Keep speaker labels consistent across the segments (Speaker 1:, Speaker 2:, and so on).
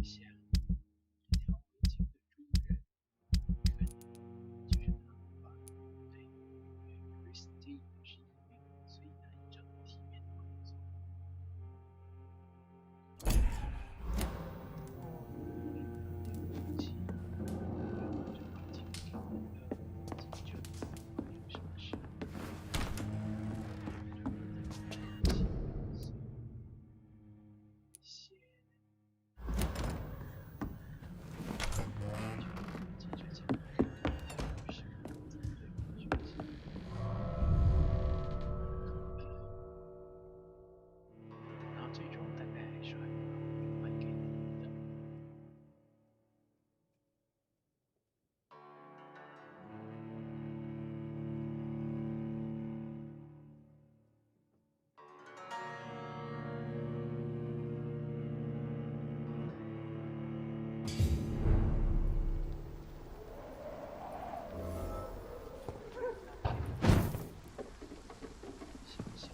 Speaker 1: 下这条围巾的主人，可能就是他吧。对，因为 Christine 是一名最难整体面的工作。对不起，这把警给警者发生什么事？些。记者讲，是对我学习。然后最终大概还是会还给你的。想想。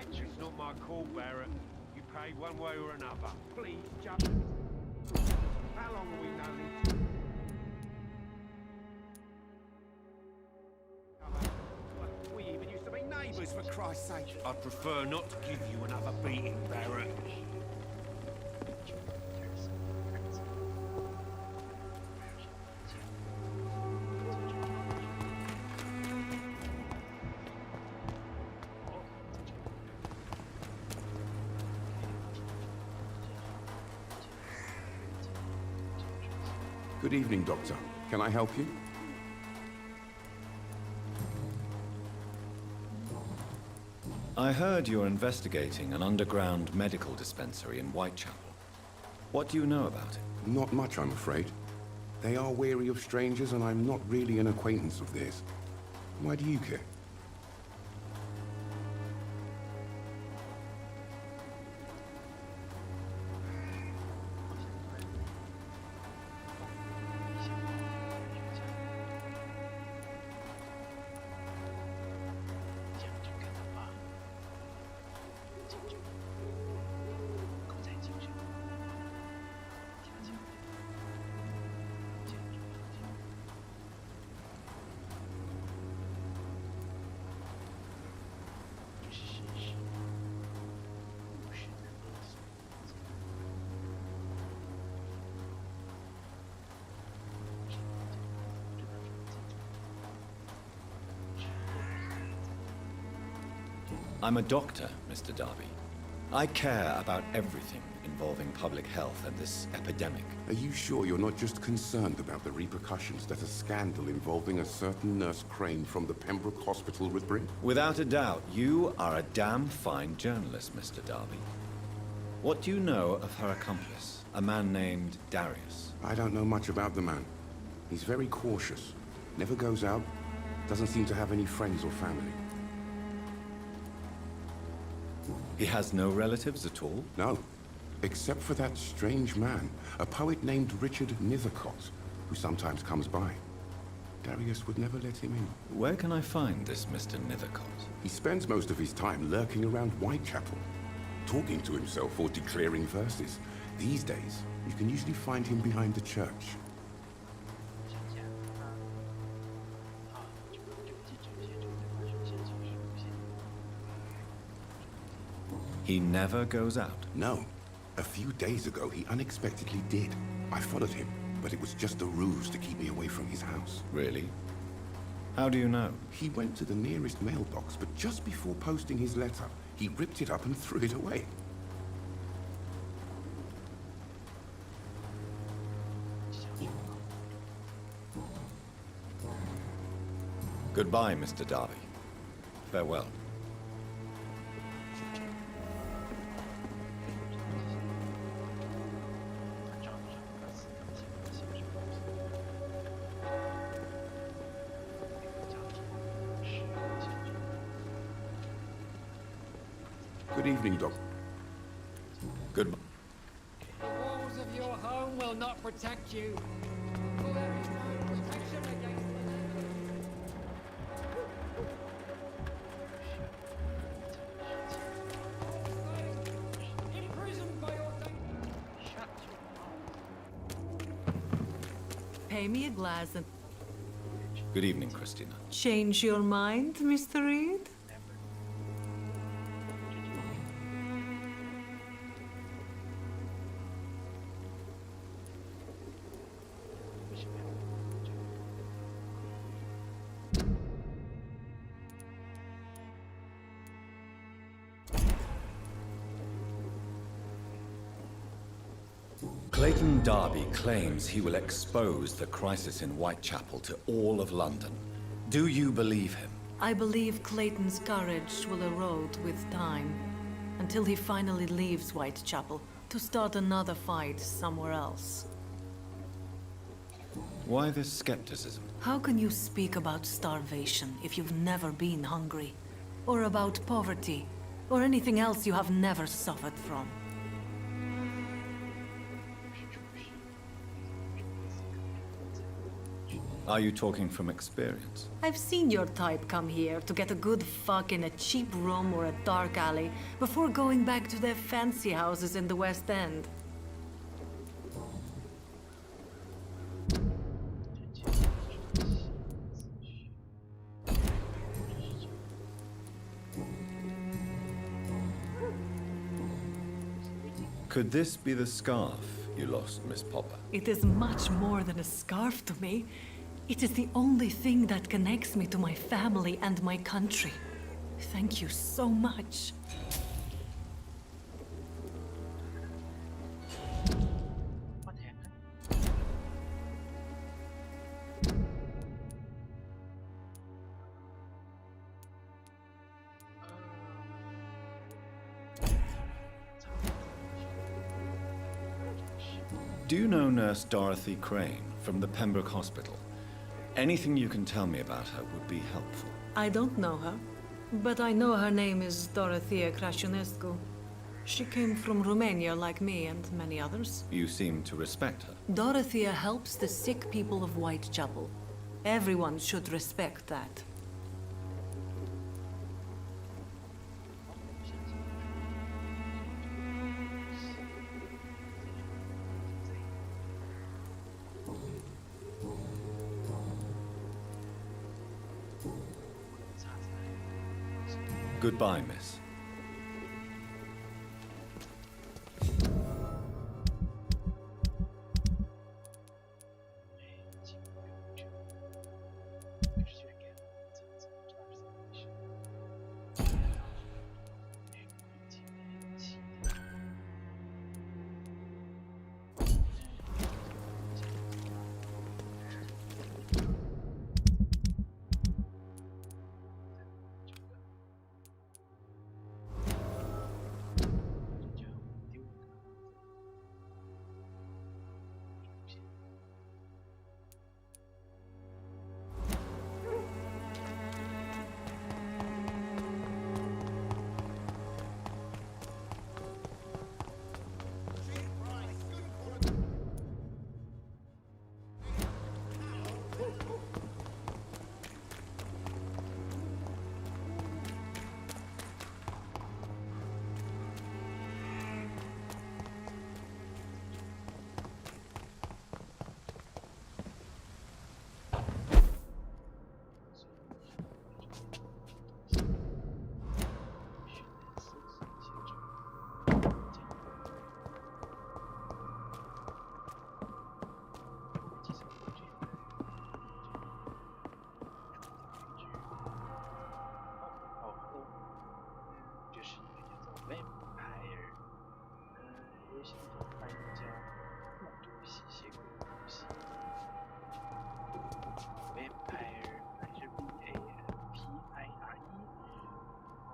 Speaker 2: It's not my call, Barrett. You pay one way or another. Please, just... How long have we known each other? We even used to be neighbours, for Christ's sake. I'd prefer not to give you another beating, Barrett.
Speaker 3: Good evening, Doctor. Can I help you?
Speaker 4: I heard you're investigating an underground medical dispensary in Whitechapel. What do you know about it?
Speaker 3: Not much, I'm afraid. They are wary of strangers, and I'm not really an acquaintance of theirs. Why do you care?
Speaker 4: I'm a doctor, Mr. Darby. I care about everything involving public health and this epidemic.
Speaker 3: Are you sure you're not just concerned about the repercussions that a scandal involving a certain Nurse Crane from the Pembroke Hospital would bring?
Speaker 4: Without a doubt, you are a damn fine journalist, Mr. Darby. What do you know of her accomplice, a man named Darius?
Speaker 3: I don't know much about the man. He's very cautious. Never goes out. Doesn't seem to have any friends or family.
Speaker 4: He has no relatives at all?
Speaker 3: No, except for that strange man, a poet named Richard Nithercott, who sometimes comes by. Darius would never let him in.
Speaker 4: Where can I find this Mr. Nithercott?
Speaker 3: He spends most of his time lurking around Whitechapel, talking to himself or declaring verses. These days, you can usually find him behind the church.
Speaker 1: 想起来了，这个记者写这个对话是线索是无限的。
Speaker 4: He never goes out.
Speaker 3: No. A few days ago, he unexpectedly did. I followed him, but it was just a ruse to keep me away from his house.
Speaker 4: Really? How do you know?
Speaker 3: He went to the nearest mailbox, but just before posting his letter, he ripped it up and threw it away.
Speaker 4: Goodbye, Mr. Darby. Farewell.
Speaker 3: Good evening, Doc.
Speaker 4: Goodbye.
Speaker 5: The walls of your home will not protect you. For there is no protection against the imprisoned by your
Speaker 6: Pay me a glass and
Speaker 4: Good evening, Christina.
Speaker 6: change your mind, Mr. Reed?
Speaker 4: Clayton Darby claims he will expose the crisis in Whitechapel to all of London. Do you believe him?
Speaker 6: I believe Clayton's courage will erode with time, until he finally leaves Whitechapel to start another fight somewhere else.
Speaker 4: Why this skepticism?
Speaker 6: How can you speak about starvation if you've never been hungry? Or about poverty? Or anything else you have never suffered from?
Speaker 4: Are you talking from experience?
Speaker 6: I've seen your type come here to get a good fuck in a cheap room or a dark alley before going back to their fancy houses in the West End.
Speaker 4: Could this be the scarf you lost, Miss Popper?
Speaker 6: It is much more than a scarf to me. It is the only thing that connects me to my family and my country. Thank you so much.
Speaker 1: What happened?
Speaker 4: Do you know Nurse Dorothy Crane from the Pembroke Hospital? Anything you can tell me about her would be helpful.
Speaker 6: I don't know her, but I know her name is Dorothea Crăciunescu. She came from Romania like me and many others.
Speaker 4: You seem to respect her.
Speaker 6: Dorothea helps the sick people of Whitechapel. Everyone should respect that.
Speaker 4: Goodbye, miss.
Speaker 1: Vampyr，游戏的翻译叫木毒吸血鬼游戏。Vampyr 还是 Vampire，然后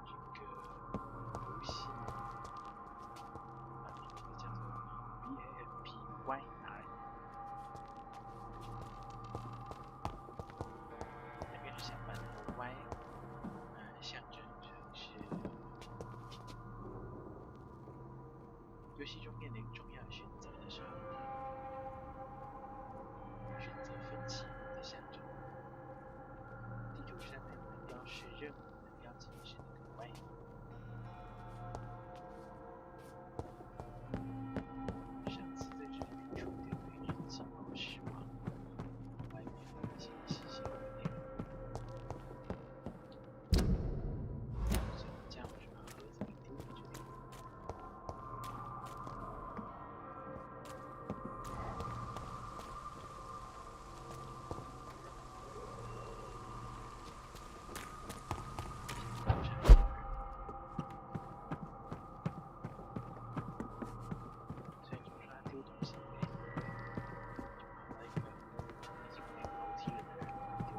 Speaker 1: 这个游戏名字叫做 Vampyr。那边是相反的 Y， 象征着是游戏中面临重要选择的时候，选择分歧的象征。地图上面的标识任务的标记是那个 Y。上次在这里触电对人情报失望，外面有一些细节的内容。所以将这个盒子给丢在这里。所以就说他丢东西呗，就跑到一个已经没有楼梯了的人那丢。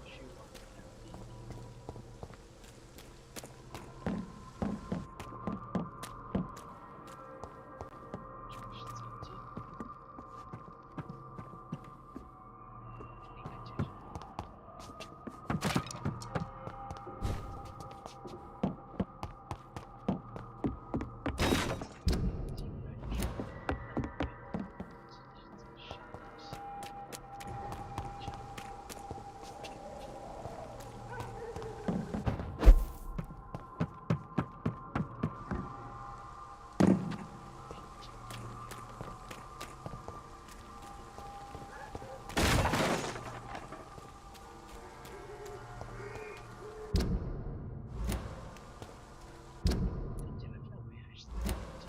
Speaker 1: 虚妄的两边，这个是再见。应该就是进来的时候，那边是在杀东西。听起来氛围还是在附近。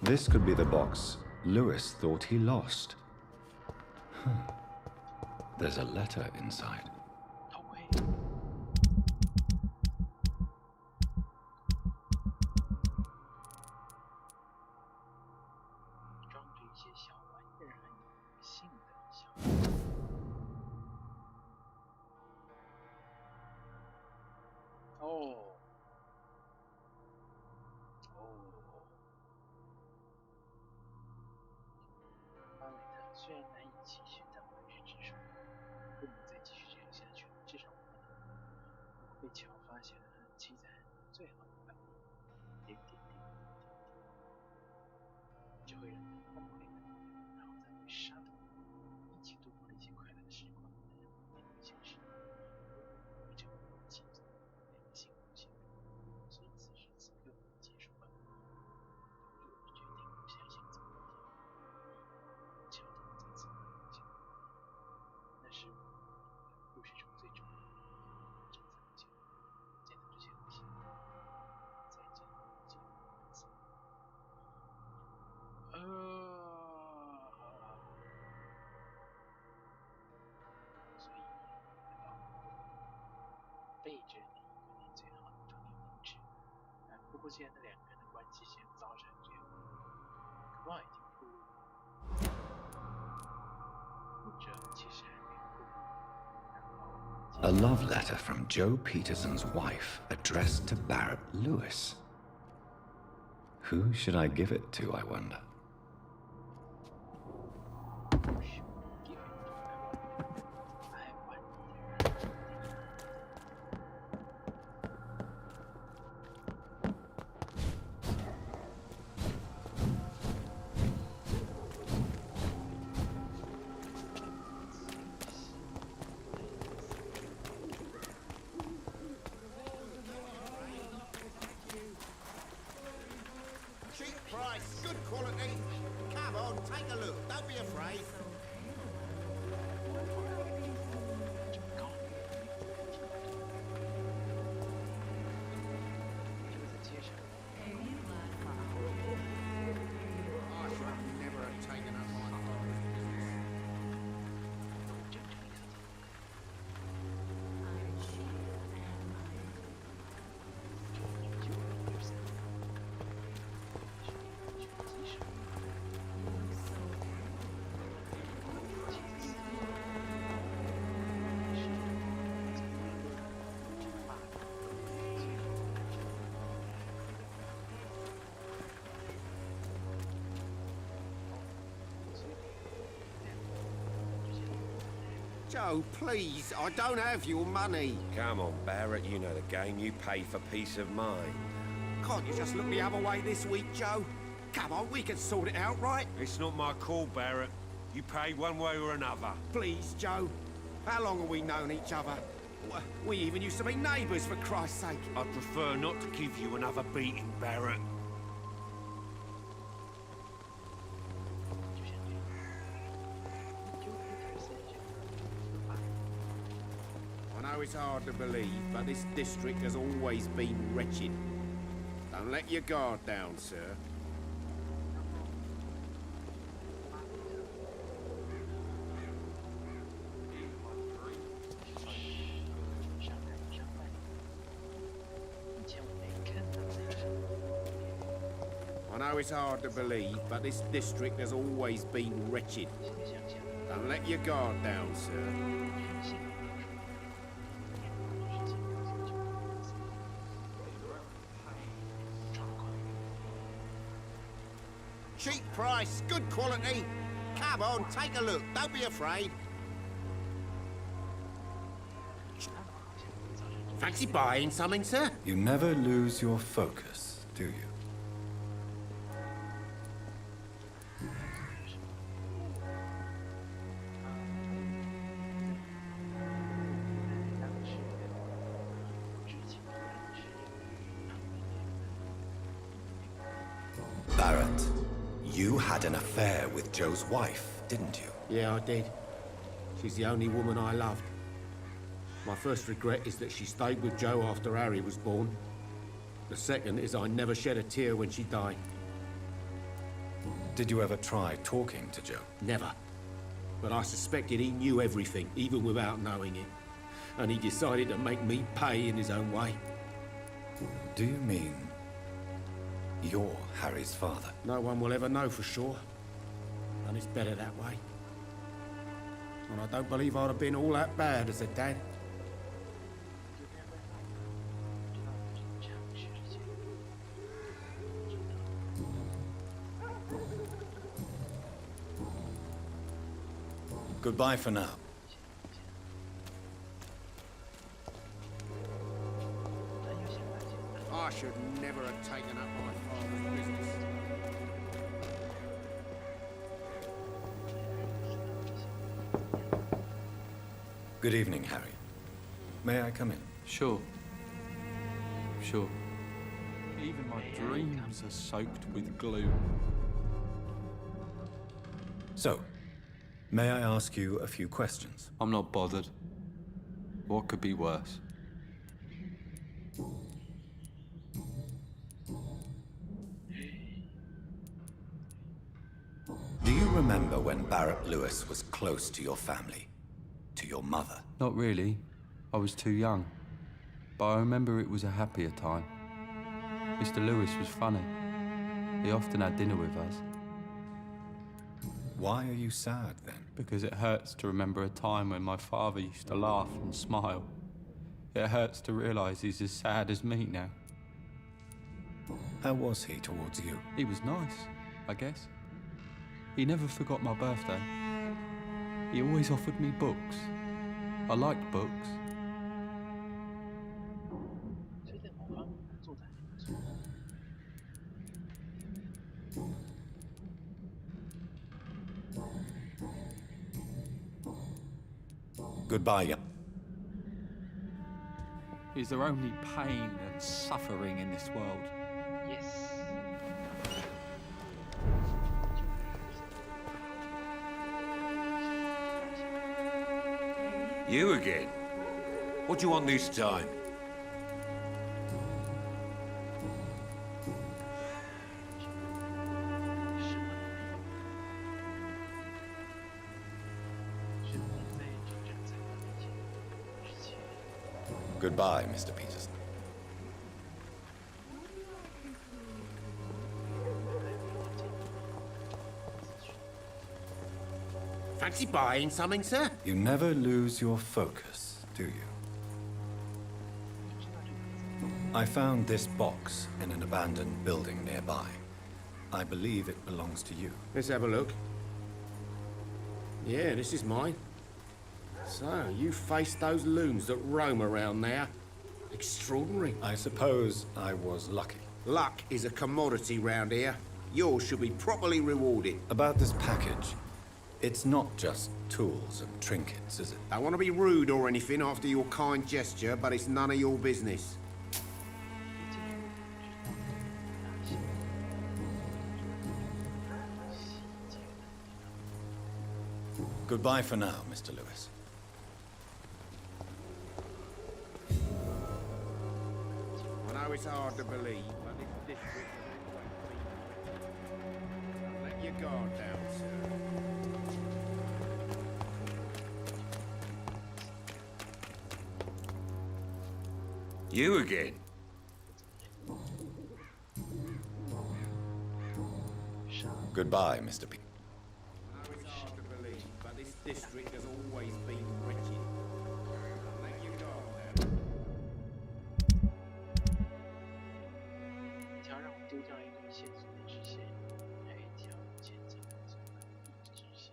Speaker 4: This could be the box Lewis thought he lost. There's a letter inside.
Speaker 1: 头盔。装着一些小玩意儿，还有信的小玩意儿。哦。巴韦特虽然难以启齿，但还是直说：“不能再继续这样下之前的两个人的关系先造成这样，可望已经暴露，或者其实还没暴露，然后。
Speaker 4: A love letter from Joe Peterson's wife addressed to Barrett Lewis. Who should I give it to, I wonder?
Speaker 7: Cheap price, good quality. Come on, take a look. Don't be afraid. I should never have taken up my father's business. Joe, please, I don't have your money.
Speaker 2: Come on, Barrett, you know the game. You pay for peace of mind.
Speaker 7: Can't you just look the other way this week, Joe? Come on, we can sort it out, right?
Speaker 2: It's not my call, Barrett. You pay one way or another.
Speaker 7: Please, Joe. How long have we known each other? We even used to be neighbours, for Christ's sake.
Speaker 2: I'd prefer not to give you another beating, Barrett.
Speaker 7: I know it's hard to believe, but this district has always been wretched. Don't let your guard down, sir. I know it's hard to believe, but this district has always been wretched. Don't let your guard down, sir. Cheap price, good quality. Come on, take a look. Don't be afraid. Fancy buying something, sir?
Speaker 4: You never lose your focus, do you? Barrett, you had an affair with Joe's wife, didn't you?
Speaker 7: Yeah, I did. She's the only woman I loved. My first regret is that she stayed with Joe after Harry was born. The second is I never shed a tear when she died.
Speaker 4: Did you ever try talking to Joe?
Speaker 7: Never. But I suspected he knew everything, even without knowing it. And he decided to make me pay in his own way.
Speaker 4: Do you mean you're Harry's father?
Speaker 7: No one will ever know for sure. And it's better that way. And I don't believe I'd have been all that bad as a dad.
Speaker 4: Goodbye for now.
Speaker 7: I should never have taken up my father's business.
Speaker 4: Good evening, Harry. May I come in?
Speaker 8: Sure. Sure. Even my dreams are soaked with gloom.
Speaker 4: So, may I ask you a few questions?
Speaker 8: I'm not bothered. What could be worse?
Speaker 4: Do you remember when Barrett Lewis was close to your family? To your mother?
Speaker 8: Not really. I was too young. But I remember it was a happier time. Mr. Lewis was funny. He often had dinner with us.
Speaker 4: Why are you sad, then?
Speaker 8: Because it hurts to remember a time when my father used to laugh and smile. It hurts to realise he's as sad as me now.
Speaker 4: How was he towards you?
Speaker 8: He was nice, I guess. He never forgot my birthday. He always offered me books. I liked books.
Speaker 1: 所以在某方面做得还不错。
Speaker 4: Goodbye, young.
Speaker 8: Is there only pain and suffering in this world?
Speaker 1: Yes.
Speaker 9: You again? What do you want this time?
Speaker 4: Goodbye, Mr. Peterson.
Speaker 7: Fancy buying something, sir?
Speaker 4: You never lose your focus, do you? I found this box in an abandoned building nearby. I believe it belongs to you.
Speaker 7: Let's have a look. Yeah, this is mine. So, you faced those loons that roam around there. Extraordinary.
Speaker 4: I suppose I was lucky.
Speaker 7: Luck is a commodity round here. Yours should be properly rewarded.
Speaker 4: About this package, it's not just tools and trinkets, is it?
Speaker 7: I want to be rude or anything after your kind gesture, but it's none of your business.
Speaker 4: Goodbye for now, Mr. Lewis.
Speaker 7: I know it's hard to believe, but this district has always been... Let your guard down, sir.
Speaker 9: You again?
Speaker 4: Goodbye, Mr. P.
Speaker 7: I know it's hard to believe, but this district has always been wretched. Let your guard down.
Speaker 1: 一条让我丢掉一根线索的直线，还有一条前进我走的直线。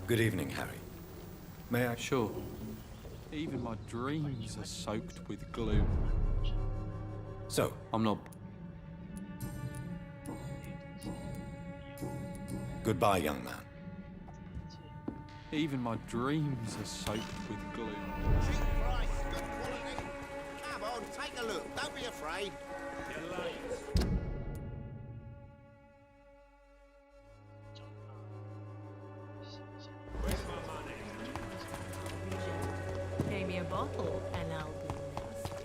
Speaker 4: Good evening, Harry. May I...
Speaker 8: Sure. Even my dreams are soaked with gloom.
Speaker 4: So,
Speaker 8: I'm not...
Speaker 4: goodbye, young man.
Speaker 8: Even my dreams are soaked with gloom.
Speaker 7: Cheap price, good quality. Come on, take a look. Don't be afraid.
Speaker 6: Pay me a bottle and I'll be nasty.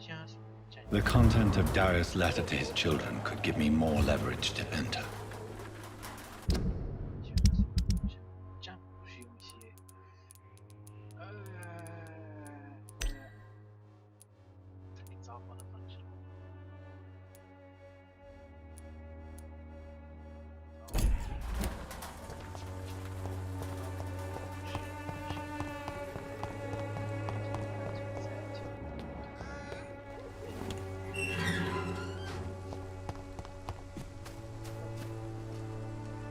Speaker 1: 家属战
Speaker 4: The content of Darius' letter to his children could give me more leverage to enter.
Speaker 1: 家属战不是用一些挺糟糕的方式。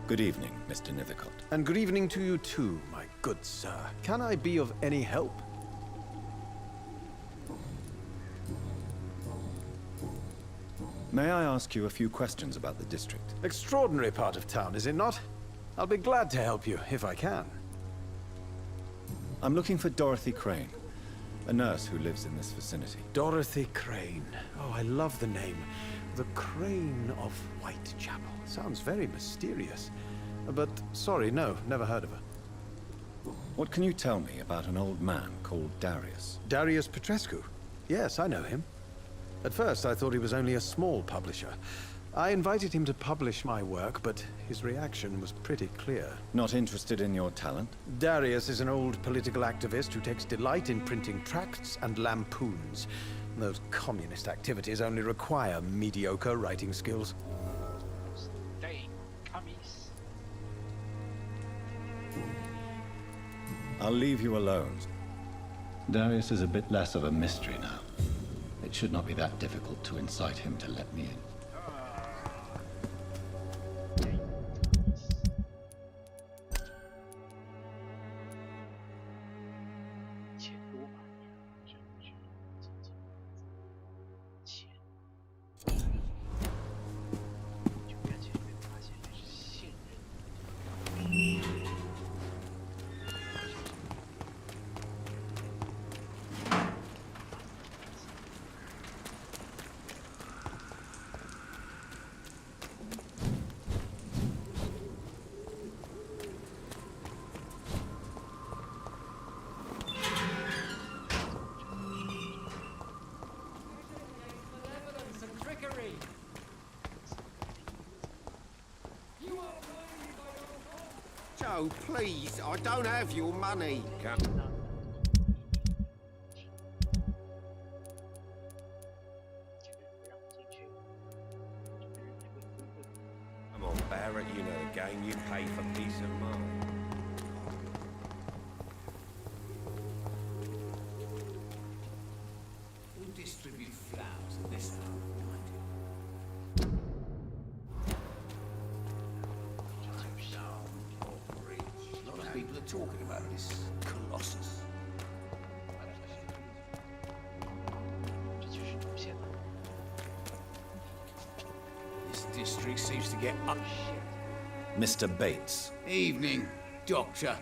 Speaker 4: Good evening, Mr. Nithercott.
Speaker 10: And good evening to you too, my good sir. Can I be of any help?
Speaker 4: May I ask you a few questions about the district?
Speaker 10: Extraordinary part of town, is it not? I'll be glad to help you, if I can.
Speaker 4: I'm looking for Dorothy Crane, a nurse who lives in this vicinity.
Speaker 10: Dorothy Crane. Oh, I love the name. The Crane of Whitechapel. Sounds very mysterious. But, sorry, no, never heard of her.
Speaker 4: What can you tell me about an old man called Darius?
Speaker 10: Darius Petrescu? Yes, I know him. At first, I thought he was only a small publisher. I invited him to publish my work, but his reaction was pretty clear.
Speaker 4: Not interested in your talent?
Speaker 10: Darius is an old political activist who takes delight in printing tracts and lampoons. Those communist activities only require mediocre writing skills.
Speaker 1: Stay, commies.
Speaker 4: I'll leave you alone. Darius is a bit less of a mystery now. It should not be that difficult to incite him to let me in.
Speaker 5: Malevolence and trickery. You are mine by your own.
Speaker 7: Joe, please, I don't have your money.
Speaker 9: Come on, Barrett, you know the game. You pay for peace of mind.
Speaker 7: Who distribute flowers at this time? A lot of people are talking about this colossus.
Speaker 1: 这就是无限的
Speaker 7: This district seems to get up.
Speaker 4: Mr. Bates.
Speaker 7: Evening, Doctor.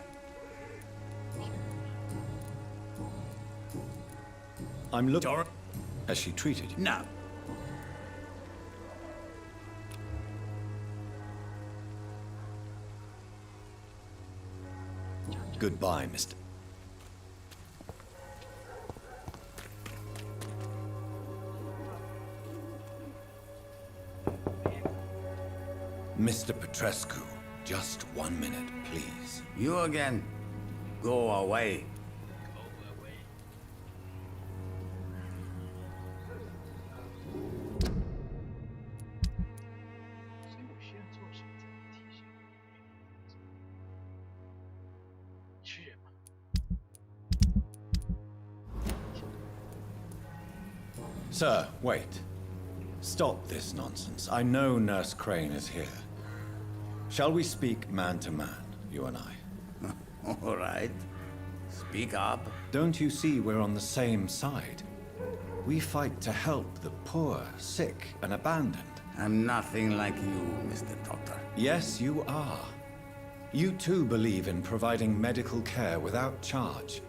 Speaker 4: I'm looking... Has she treated you?
Speaker 7: No.
Speaker 4: Goodbye, Mr. Mr. Petrescu, just 1 minute, please.
Speaker 7: You again. Go away.
Speaker 4: Sir, wait. Stop this nonsense. I know Nurse Crane is here. Shall we speak man to man, you and I?
Speaker 7: All right. Speak up.
Speaker 4: Don't you see we're on the same side? We fight to help the poor, sick, and abandoned.
Speaker 7: I'm nothing like you, Mr. Doctor.
Speaker 4: Yes, you are. You too believe in providing medical care without charge.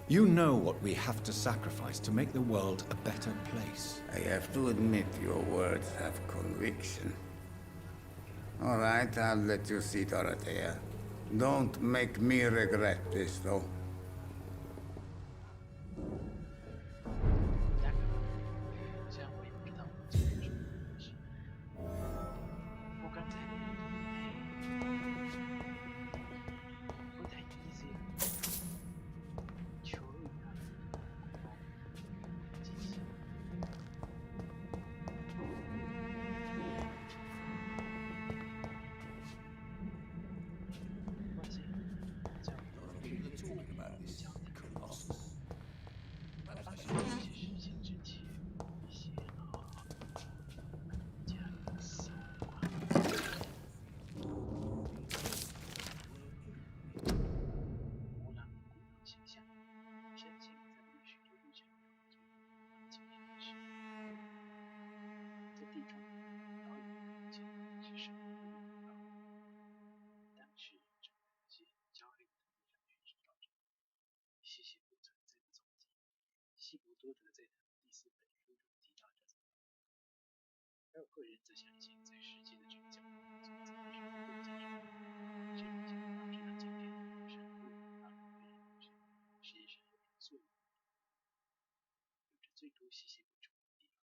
Speaker 4: You know what we have to sacrifice to make the world a better place.
Speaker 7: I have to admit your words have conviction. All right, I'll let you see Dorothea. Don't make me regret this, though.
Speaker 1: 多德在他的第4本书中提到这种方法，而我个人则相信，在世界的这个角落存在着更精神这种想法是他今天深入到个人是世界上有最有着最多吸血鬼虫的地方，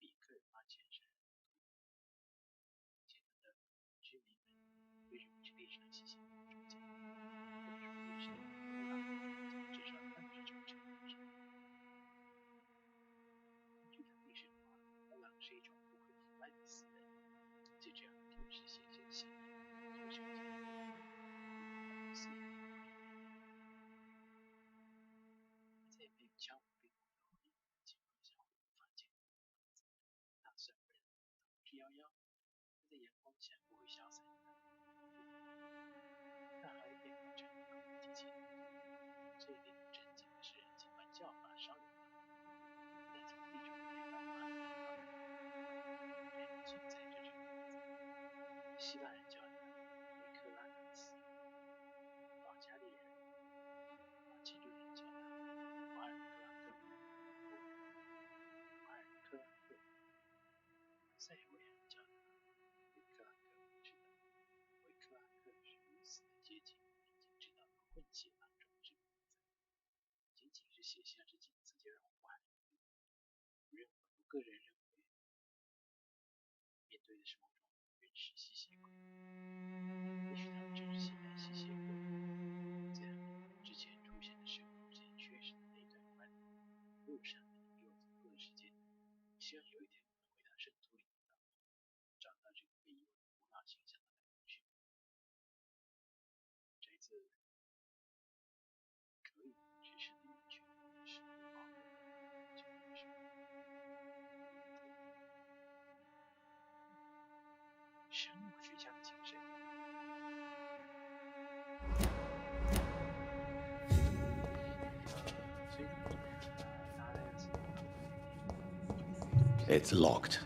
Speaker 1: 与比克尔发现是前头的居民们为什么去猎杀吸血鬼中间，或者说猎杀多拉至少30种程度上。根据他历史的话，多狼是一种不会腐败的死人，且这样的吞噬显现行为就呈现4人在没有枪火并火的回忆的情况下会无法见光的房子，打算不然111，它在阳光下不会消散的但还会变化成一个机器人。最令人震惊的是，尽管叫法稍有不同，但从地中海到巴黎到仍存在着这个名字。希腊人叫它维克拉纳斯，保加利人庆祝人叫它瓦尔克拉克，塞尔维亚人叫它维克拉克。是的，维克拉克是如此的接近已经知道的混血郎中之名字，仅仅是写下这几个字就让我不寒而栗。我个人认为，面对的是某种原始吸血鬼，也许他们正是现代吸血鬼在他们之前出现的生物之间缺失的那段关联。路上有足够的时间，希望有一天我能回到圣托里尼岛，找到这个被遗忘的古老形象的来龙去脉。摘自可以知识的源泉是保护的这本书。生物学家的精神。
Speaker 10: It's locked.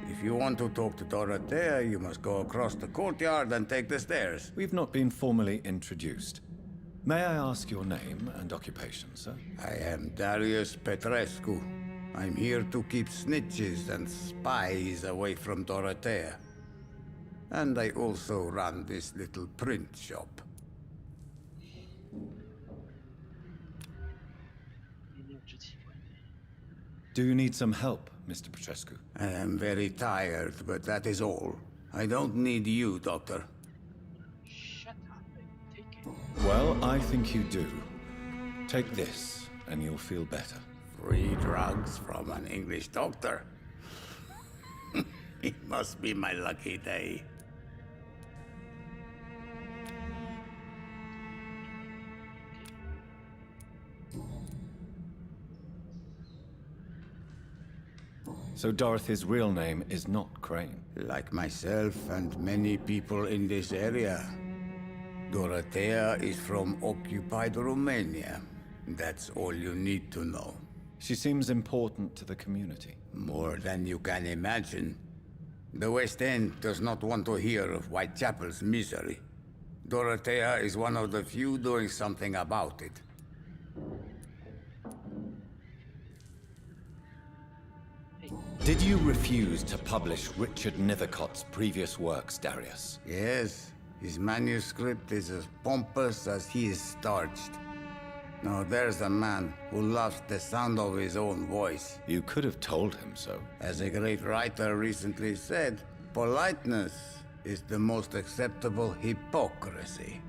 Speaker 11: If you want to talk to Dorothea, you must go across the courtyard and take the stairs.
Speaker 4: We've not been formally introduced. May I ask your name and occupation, sir?
Speaker 11: I am Darius Petrescu. I'm here to keep snitches and spies away from Dorothea. And I also run this little print shop.
Speaker 4: Do you need some help, Mr. Petrescu?
Speaker 11: I am very tired, but that is all. I don't need you, Doctor.
Speaker 1: Shut up and take it.
Speaker 4: Well, I think you do. Take this, and you'll feel better.
Speaker 11: Free drugs from an English doctor? It must be my lucky day.
Speaker 4: So Dorothy's real name is not Crane?
Speaker 11: Like myself and many people in this area. Dorothea is from occupied Romania. That's all you need to know.
Speaker 4: She seems important to the community.
Speaker 11: More than you can imagine. The West End does not want to hear of Whitechapel's misery. Dorothea is one of the few doing something about it.
Speaker 4: Did you refuse to publish Richard Nithercott's previous works, Darius?
Speaker 11: Yes. His manuscript is as pompous as he is starched. Now there's a man who loves the sound of his own voice.
Speaker 4: You could have told him so.
Speaker 11: As a great writer recently said, politeness is the most acceptable hypocrisy.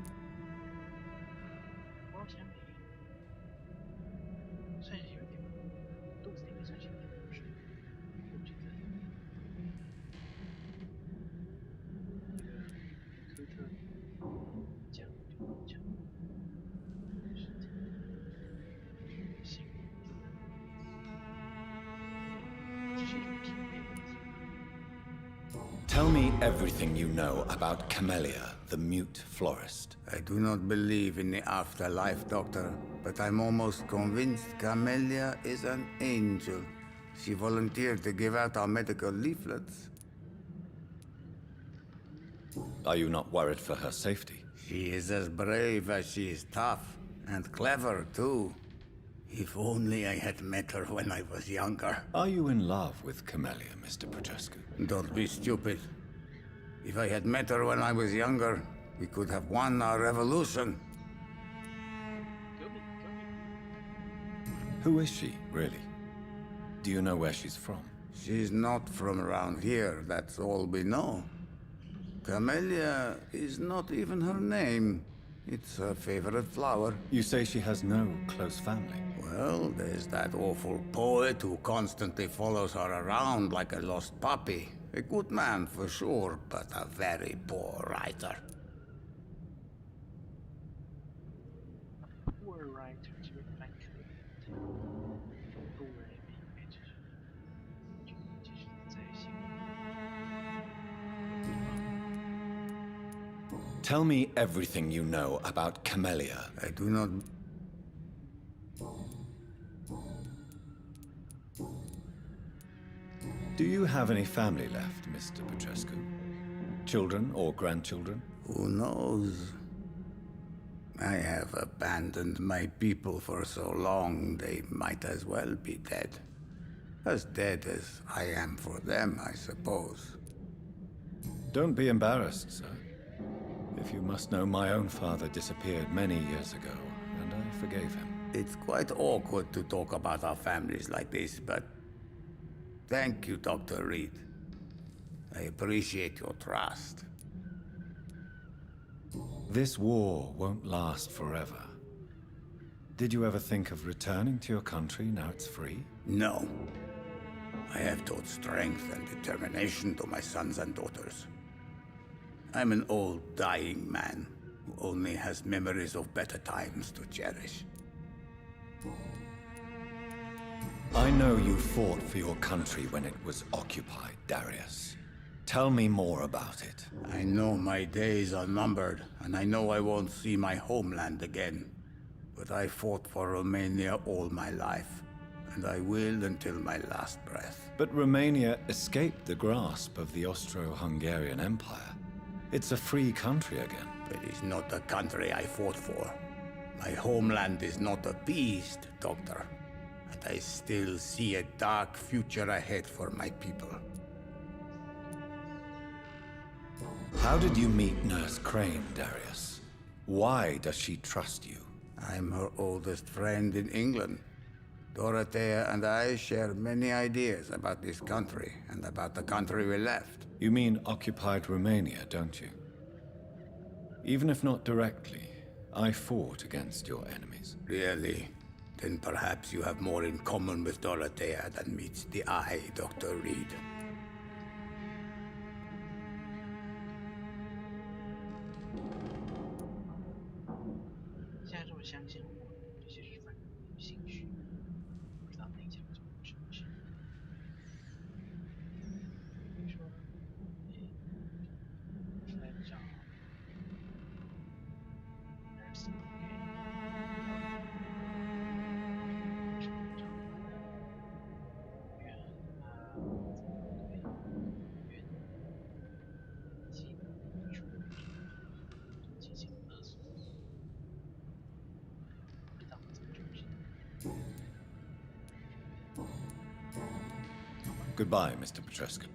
Speaker 4: Tell me everything you know about Camellia, the mute florist.
Speaker 11: I do not believe in the afterlife, Doctor, but I'm almost convinced Camellia is an angel. She volunteered to give out our medical leaflets.
Speaker 4: Are you not worried for her safety?
Speaker 11: She is as brave as she is tough, and clever, too. If only I had met her when I was younger.
Speaker 4: Are you in love with Camellia, Mr. Petrescu?
Speaker 11: Don't be stupid. If I had met her when I was younger, we could have won our revolution.
Speaker 4: Who is she, really? Do you know where she's from?
Speaker 11: She's not from around here, that's all we know. Camellia is not even her name. It's her favorite flower.
Speaker 4: You say she has no close family?
Speaker 11: Well, there's that awful poet who constantly follows her around like a lost puppy. A good man for sure, but a very poor writer.
Speaker 1: Poor writer to reflect the poor image， 就是在形容。
Speaker 4: Tell me everything you know about Camellia.
Speaker 11: I do not...
Speaker 4: Do you have any family left, Mr. Petrescu? Children or grandchildren?
Speaker 11: Who knows? I have abandoned my people for so long, they might as well be dead. As dead as I am for them, I suppose.
Speaker 4: Don't be embarrassed, sir. If you must know, my own father disappeared many years ago, and I forgave him.
Speaker 11: It's quite awkward to talk about our families like this, but... Thank you, Dr. Reed. I appreciate your trust.
Speaker 4: This war won't last forever. Did you ever think of returning to your country now it's free?
Speaker 11: No. I have taught strength and determination to my sons and daughters. I'm an old, dying man who only has memories of better times to cherish.
Speaker 4: I know you fought for your country when it was occupied, Darius. Tell me more about it.
Speaker 11: I know my days are numbered, and I know I won't see my homeland again. But I fought for Romania all my life, and I will until my last breath.
Speaker 4: But Romania escaped the grasp of the Austro-Hungarian Empire. It's a free country again.
Speaker 11: But it's not the country I fought for. My homeland is not appeased, Doctor. And I still see a dark future ahead for my people.
Speaker 4: How did you meet Nurse Crane, Darius? Why does she trust you?
Speaker 11: I'm her oldest friend in England. Dorothea and I share many ideas about this country and about the country we left.
Speaker 4: You mean occupied Romania, don't you? Even if not directly, I fought against your enemies.
Speaker 11: Really? Then perhaps you have more in common with Dorothea than meets the eye, Dr. Reed.
Speaker 4: Goodbye, Mr. Petrescu.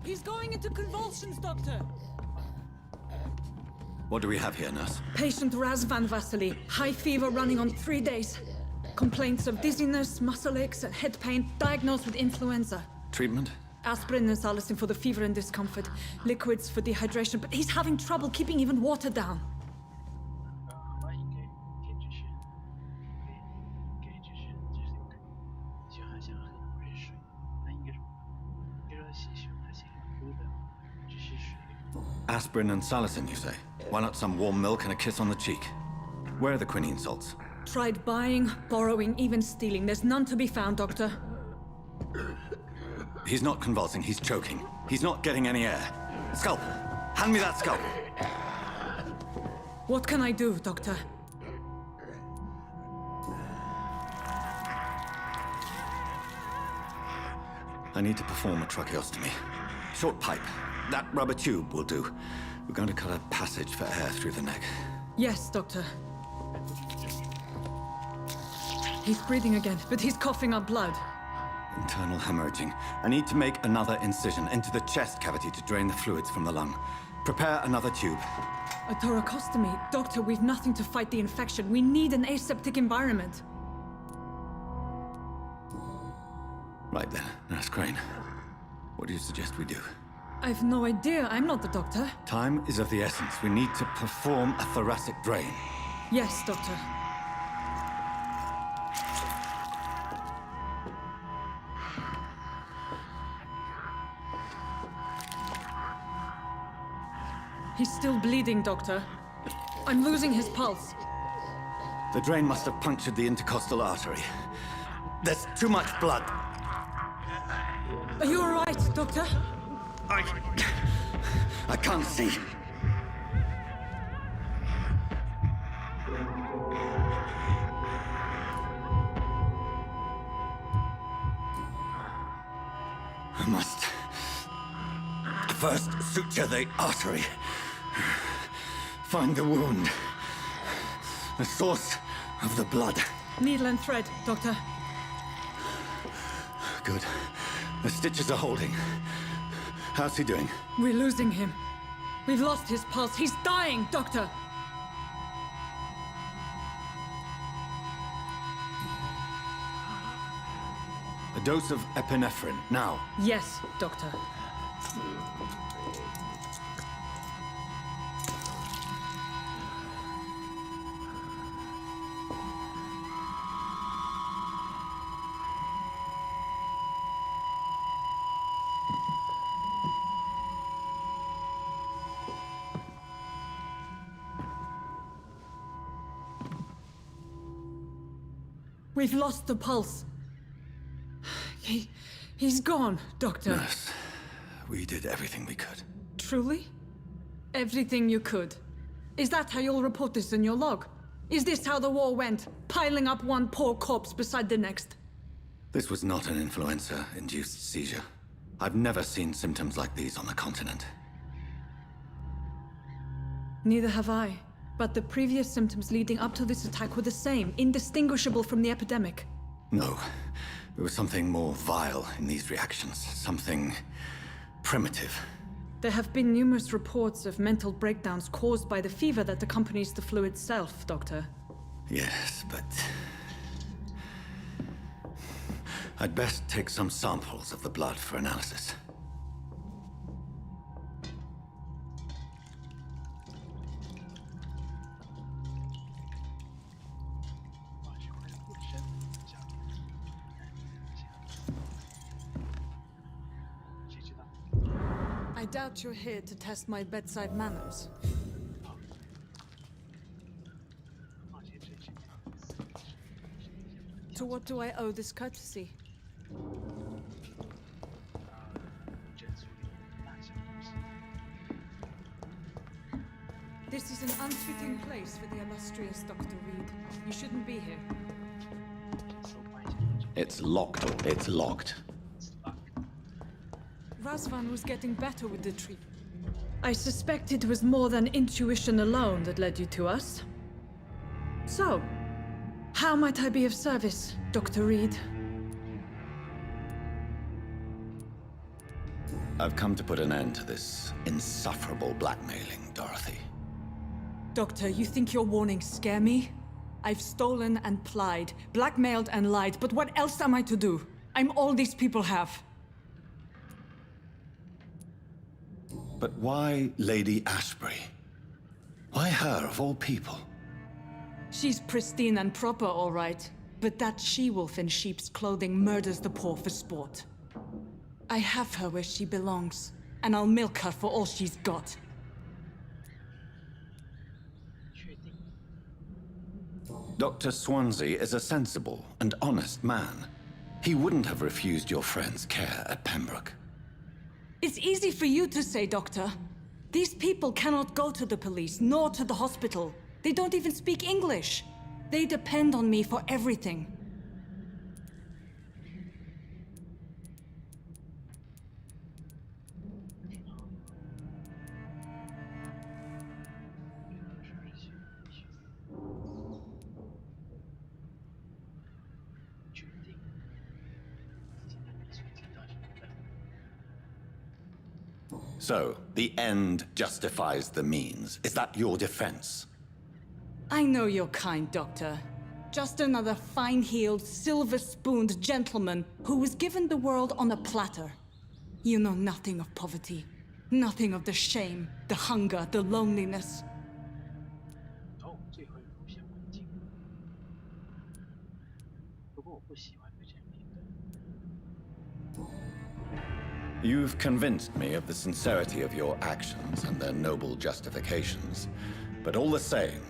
Speaker 6: He's going into convulsions, Doctor.
Speaker 4: What do we have here, nurse?
Speaker 6: Patient Razvan Vasily. High fever running on 3 days. Complaints of dizziness, muscle aches, and head pain. Diagnosed with influenza.
Speaker 4: Treatment?
Speaker 6: Aspirin and salicin for the fever and discomfort. Liquids for dehydration, but he's having trouble keeping even water down.
Speaker 1: 欢迎给指示，给指示，就好像喝了热水，那应该是给了些许他想要喝的，只是水。
Speaker 4: Aspirin and salicin, you say? Why not some warm milk and a kiss on the cheek? Where are the quinine salts?
Speaker 6: Tried buying, borrowing, even stealing. There's none to be found, Doctor.
Speaker 4: He's not convulsing, he's choking. He's not getting any air. Scalpel! Hand me that scalpel!
Speaker 6: What can I do, Doctor?
Speaker 4: I need to perform a tracheostomy. Short pipe. That rubber tube will do. We're going to cut a passage for air through the neck.
Speaker 6: Yes, Doctor. He's breathing again, but he's coughing up blood.
Speaker 4: Internal hemorrhaging. I need to make another incision into the chest cavity to drain the fluids from the lung. Prepare another tube.
Speaker 6: A thoracostomy? Doctor, we've nothing to fight the infection. We need an aseptic environment.
Speaker 4: Right then, Nurse Crane. What do you suggest we do?
Speaker 6: I've no idea. I'm not the doctor.
Speaker 4: Time is of the essence. We need to perform a thoracic drain.
Speaker 6: Yes, Doctor. He's still bleeding, Doctor. I'm losing his pulse.
Speaker 4: The drain must have punctured the intercostal artery. There's too much blood.
Speaker 6: Are you all right, Doctor?
Speaker 4: I can't see. I must first suture the artery. Find the wound. The source of the blood.
Speaker 6: Needle and thread, Doctor.
Speaker 4: Good. The stitches are holding. How's he doing?
Speaker 6: We're losing him. We've lost his pulse. He's dying, Doctor!
Speaker 4: A dose of epinephrine, now.
Speaker 6: Yes, Doctor. We've lost the pulse. He's gone, Doctor.
Speaker 4: Nurse, we did everything we could.
Speaker 6: Truly? Everything you could. Is that how you'll report this in your log? Is this how the war went? Piling up one poor corpse beside the next?
Speaker 4: This was not an influenza-induced seizure. I've never seen symptoms like these on the continent.
Speaker 6: Neither have I. But the previous symptoms leading up to this attack were the same, indistinguishable from the epidemic.
Speaker 4: No. There was something more vile in these reactions. Something primitive.
Speaker 6: There have been numerous reports of mental breakdowns caused by the fever that accompanies the flu itself, Doctor.
Speaker 4: Yes, but... I'd best take some samples of the blood for analysis.
Speaker 6: I doubt you're here to test my bedside manners. To what do I owe this courtesy? This is an unfitting place for the illustrious Dr. Reed. You shouldn't be here.
Speaker 4: It's locked. It's locked.
Speaker 6: Razvan was getting better with the treatment. I suspect it was more than intuition alone that led you to us. So, how might I be of service, Dr. Reed?
Speaker 4: I've come to put an end to this insufferable blackmailing, Dorothy.
Speaker 6: Doctor, you think your warnings scare me? I've stolen and plied, blackmailed and lied, but what else am I to do? I'm all these people have.
Speaker 4: But why Lady Ashbury? Why her, of all people?
Speaker 6: She's pristine and proper, all right. But that she-wolf in sheep's clothing murders the poor for sport. I have her where she belongs, and I'll milk her for all she's got.
Speaker 4: Dr. Swansea is a sensible and honest man. He wouldn't have refused your friend's care at Pembroke.
Speaker 6: It's easy for you to say, Doctor. These people cannot go to the police, nor to the hospital. They don't even speak English. They depend on me for everything.
Speaker 4: So, the end justifies the means. Is that your defense?
Speaker 6: I know you're kind, Doctor. Just another fine-heeled, silver-spooned gentleman who was given the world on a platter. You know nothing of poverty. Nothing of the shame, the hunger, the loneliness.
Speaker 1: Oh, 最后一个不想环境。不过我不喜欢被这样评论。
Speaker 4: You've convinced me of the sincerity of your actions and their noble justifications. But all the same,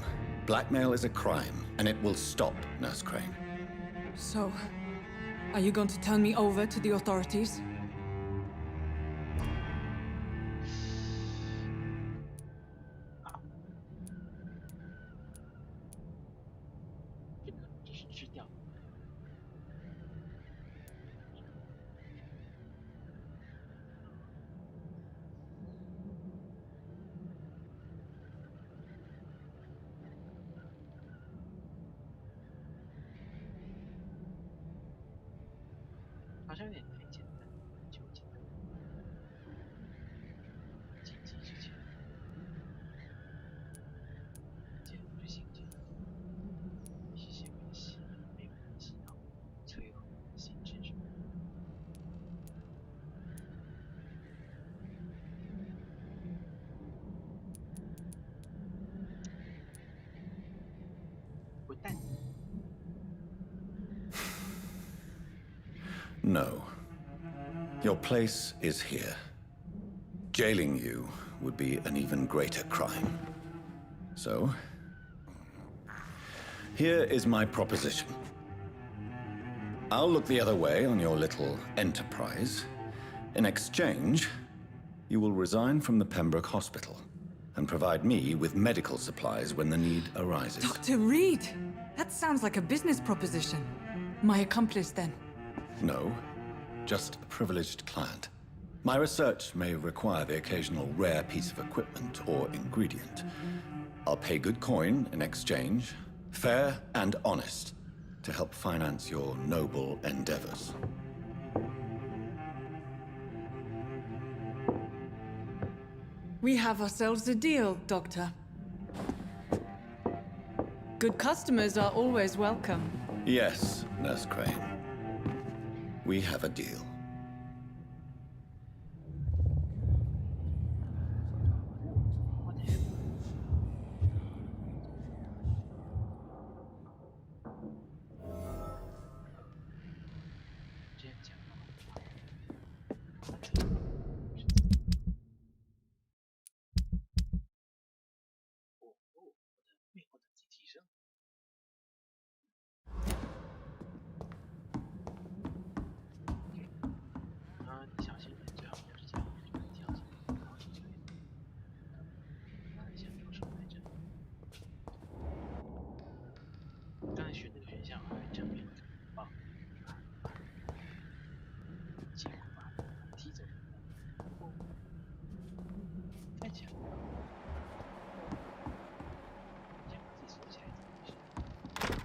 Speaker 4: blackmail is a crime, and it will stop, Nurse Crane.
Speaker 6: So, are you going to turn me over to the authorities?
Speaker 4: No. Your place is here. Jailing you would be an even greater crime. So, here is my proposition. I'll look the other way on your little enterprise. In exchange, you will resign from the Pembroke Hospital and provide me with medical supplies when the need arises.
Speaker 6: Dr. Reed! That sounds like a business proposition. My accomplice, then?
Speaker 4: No, just a privileged client. My research may require the occasional rare piece of equipment or ingredient. I'll pay good coin in exchange, fair and honest, to help finance your noble endeavors.
Speaker 6: We have ourselves a deal, Doctor. Good customers are always welcome.
Speaker 4: Yes, Nurse Crane. We have a deal.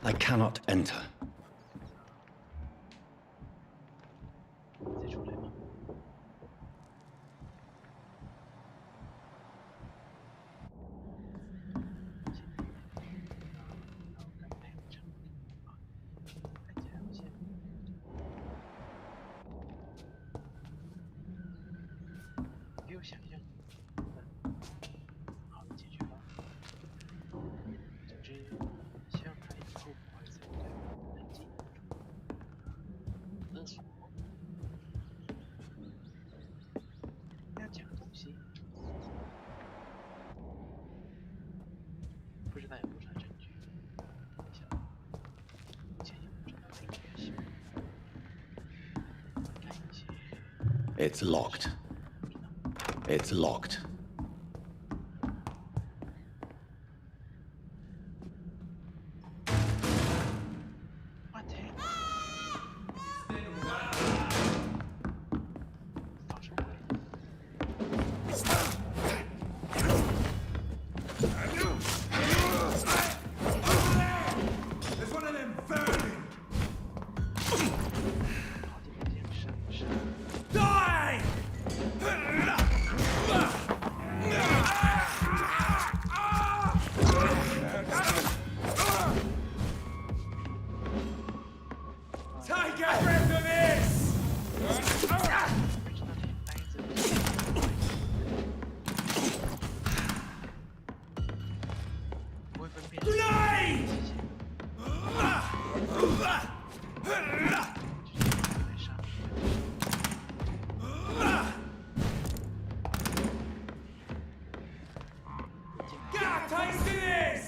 Speaker 4: I cannot enter.
Speaker 1: 不知道有多少证据。等一下，目前有不知道证据也行。看一些。
Speaker 4: It's locked. It's locked.
Speaker 1: What the heck? 放什么鬼？
Speaker 9: There's one of them burning! Die! Take a breath of this! Grenade! Get a taste of this!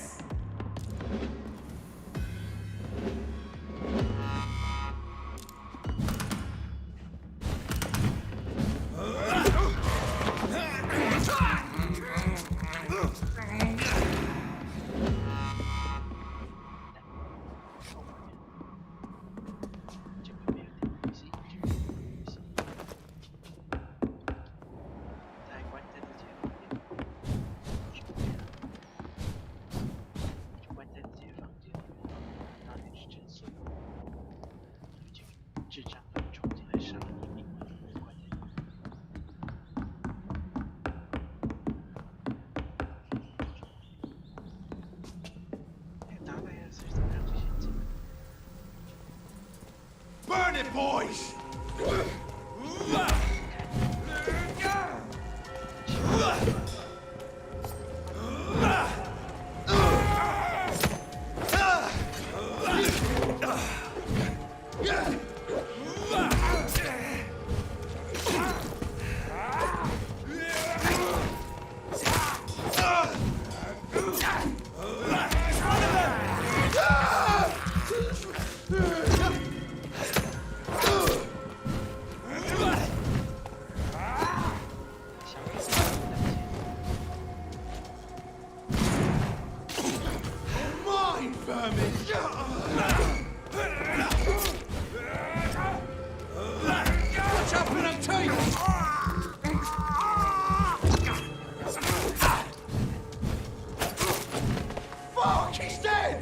Speaker 9: Burn it, boys! Mine, vermin! Watch out for them teeth! Fuck, he's dead!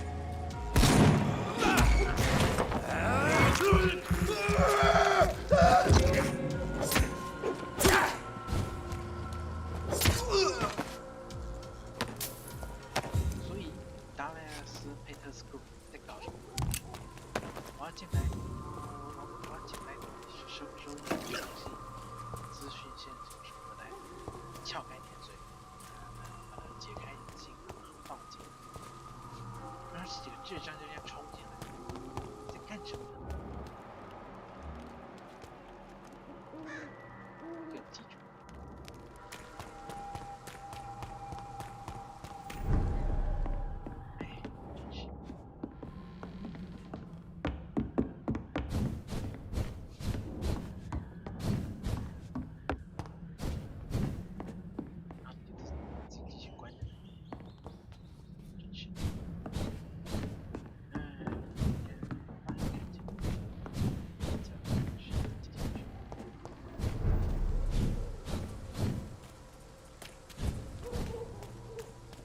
Speaker 1: 所以，达莱尔斯·佩特斯库在搞什么？我要进来收集东西，资讯线索什么的，撬开碾碎，把它解开引信，放进来。然后这几个智障就这样冲进来，在干什么呢？给我记住。哎，真是。然后你就自己继续关着它，真是。看见。这样是继续。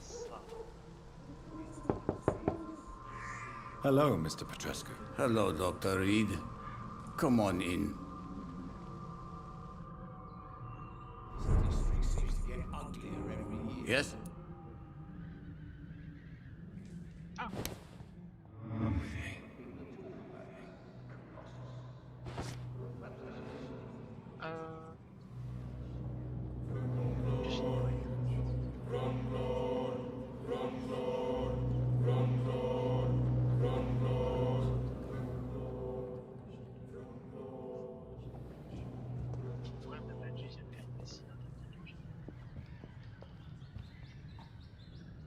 Speaker 1: 死了。
Speaker 4: Hello, Mr. Petrescu.
Speaker 11: Hello, Dr. Reed. Come on in. Yes?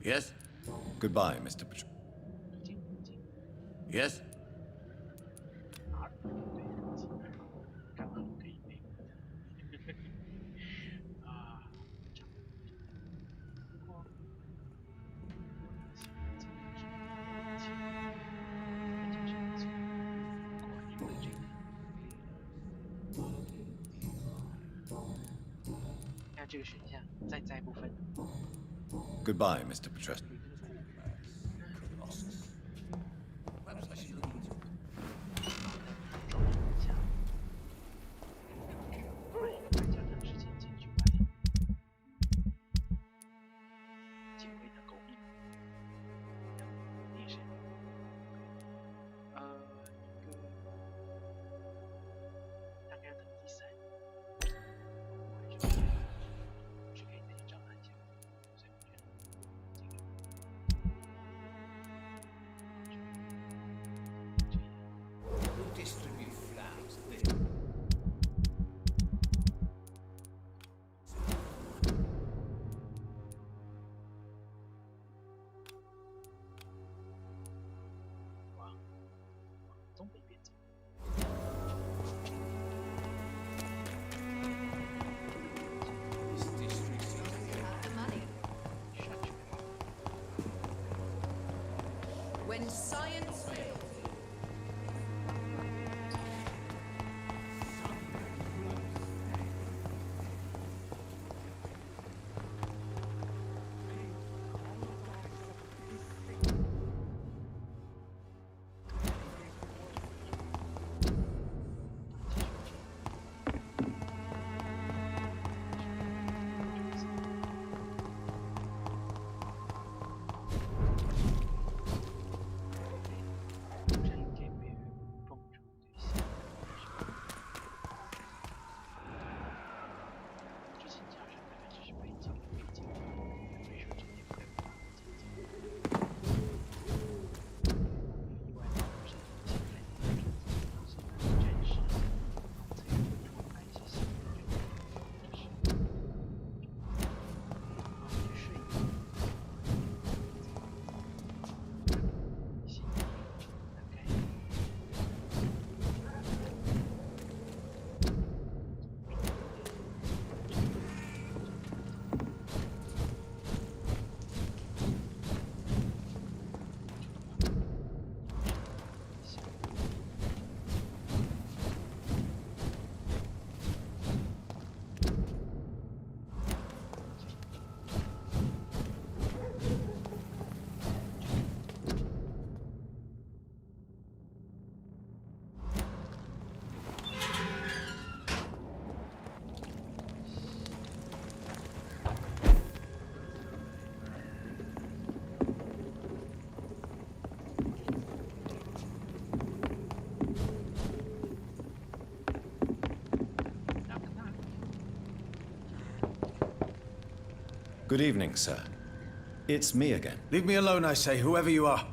Speaker 11: Yes?
Speaker 4: Goodbye, Mr. Patrol.
Speaker 11: Yes?
Speaker 1: 干嘛可以美国的？啊，差不多。不过，我喜欢这个是热情，热情是没错。不过除了这个，还有这个选项，再加一部分。
Speaker 4: Goodbye, Mr. Patrol.
Speaker 1: 东北边走。
Speaker 12: When science fails.
Speaker 4: Good evening, sir. It's me again.
Speaker 10: Leave me alone, I say, whoever you are.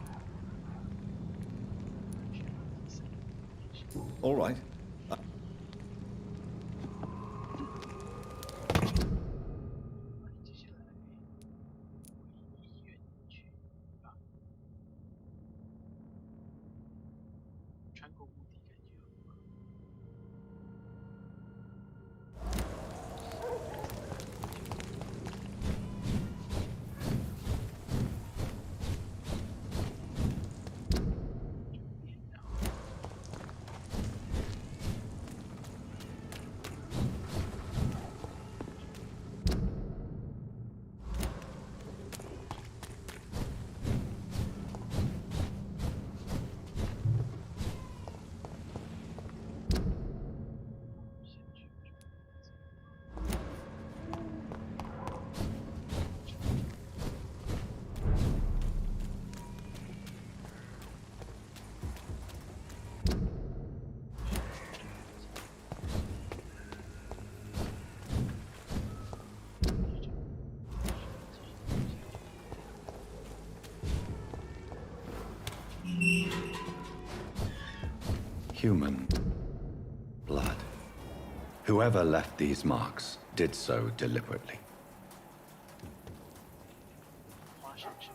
Speaker 4: All right. Human blood. Whoever left these marks did so deliberately.
Speaker 1: 花生是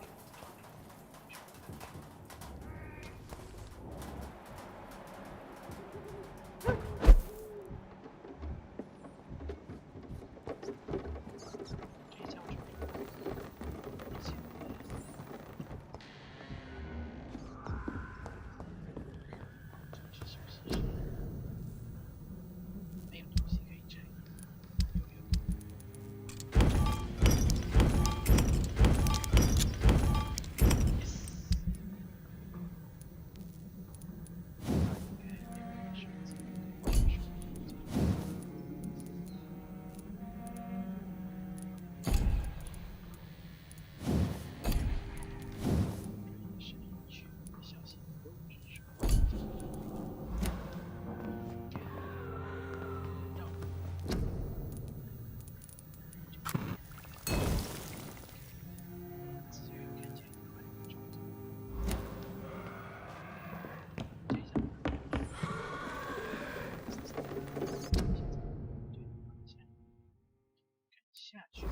Speaker 1: 下去。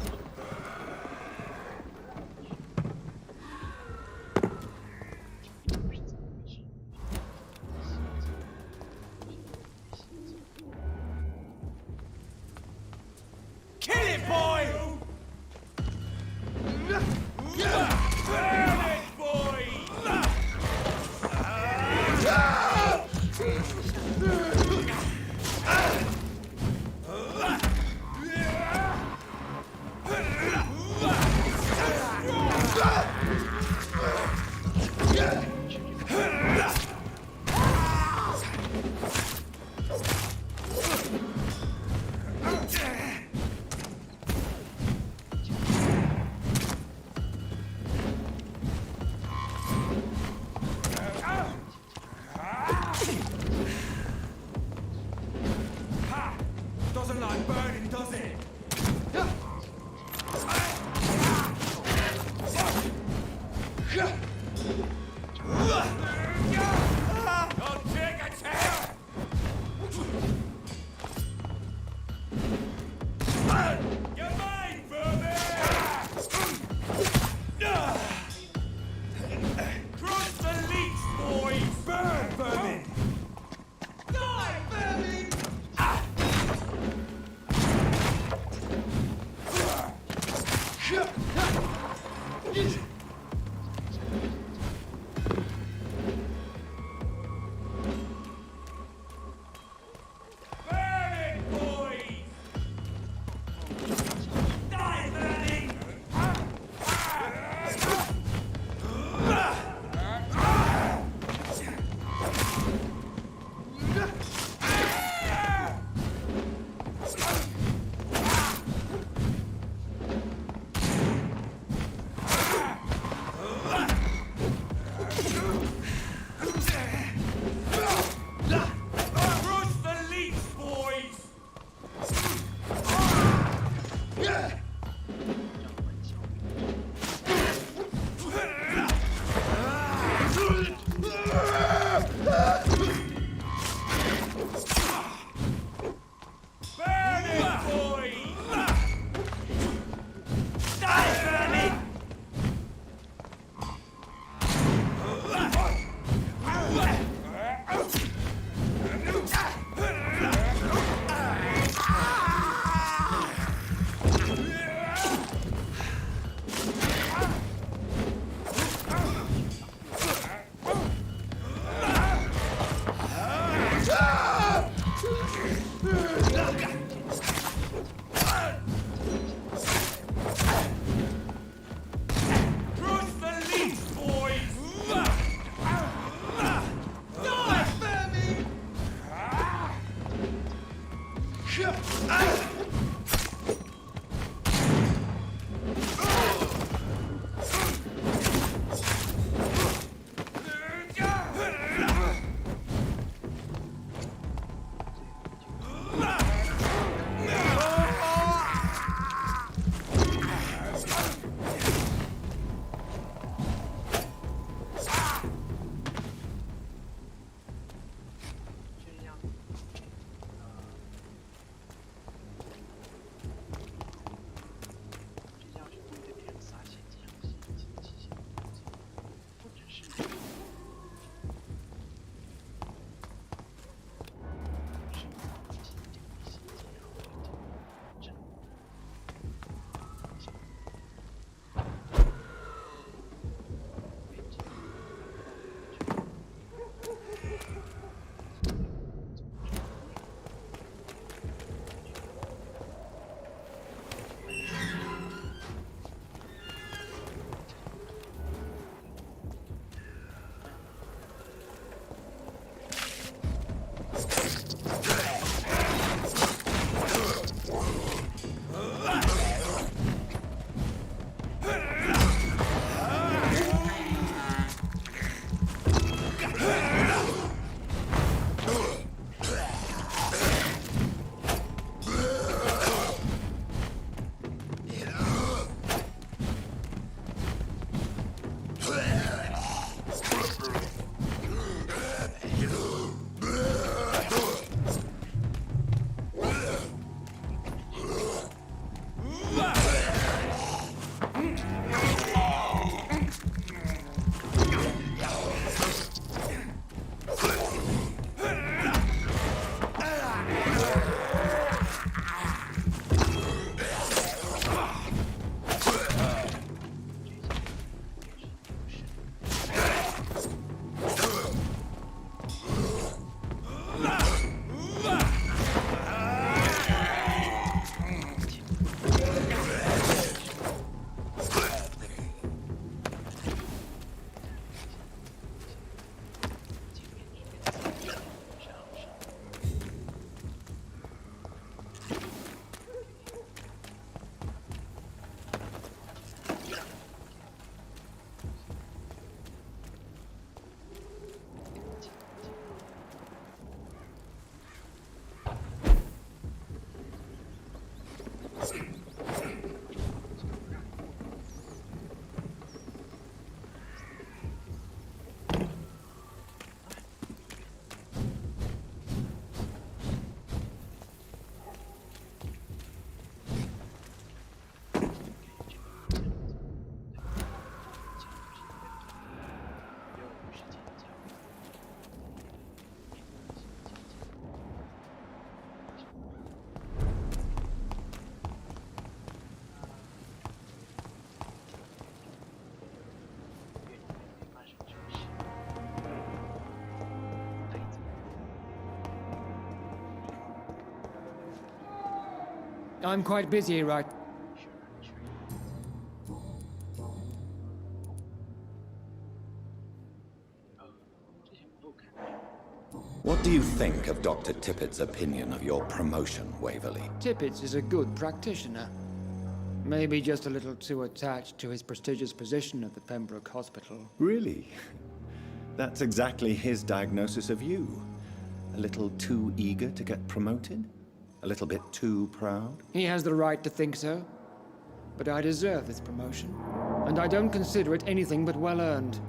Speaker 9: Kill it, boy! Burn it, boy! Doesn't like burning, does it? I'll take a tear! You're mine, Vampyr! Cross the leash, boy! Burn, vermin! Die, vermin! Burn it, boys! Die, vermin!
Speaker 5: I'm quite busy right.
Speaker 4: What do you think of Dr. Tippett's opinion of your promotion, Waverley?
Speaker 5: Tippett is a good practitioner. Maybe just a little too attached to his prestigious position at the Pembroke Hospital.
Speaker 4: Really? That's exactly his diagnosis of you. A little too eager to get promoted? A little bit too proud?
Speaker 5: He has the right to think so. But I deserve this promotion. And I don't consider it anything but well earned.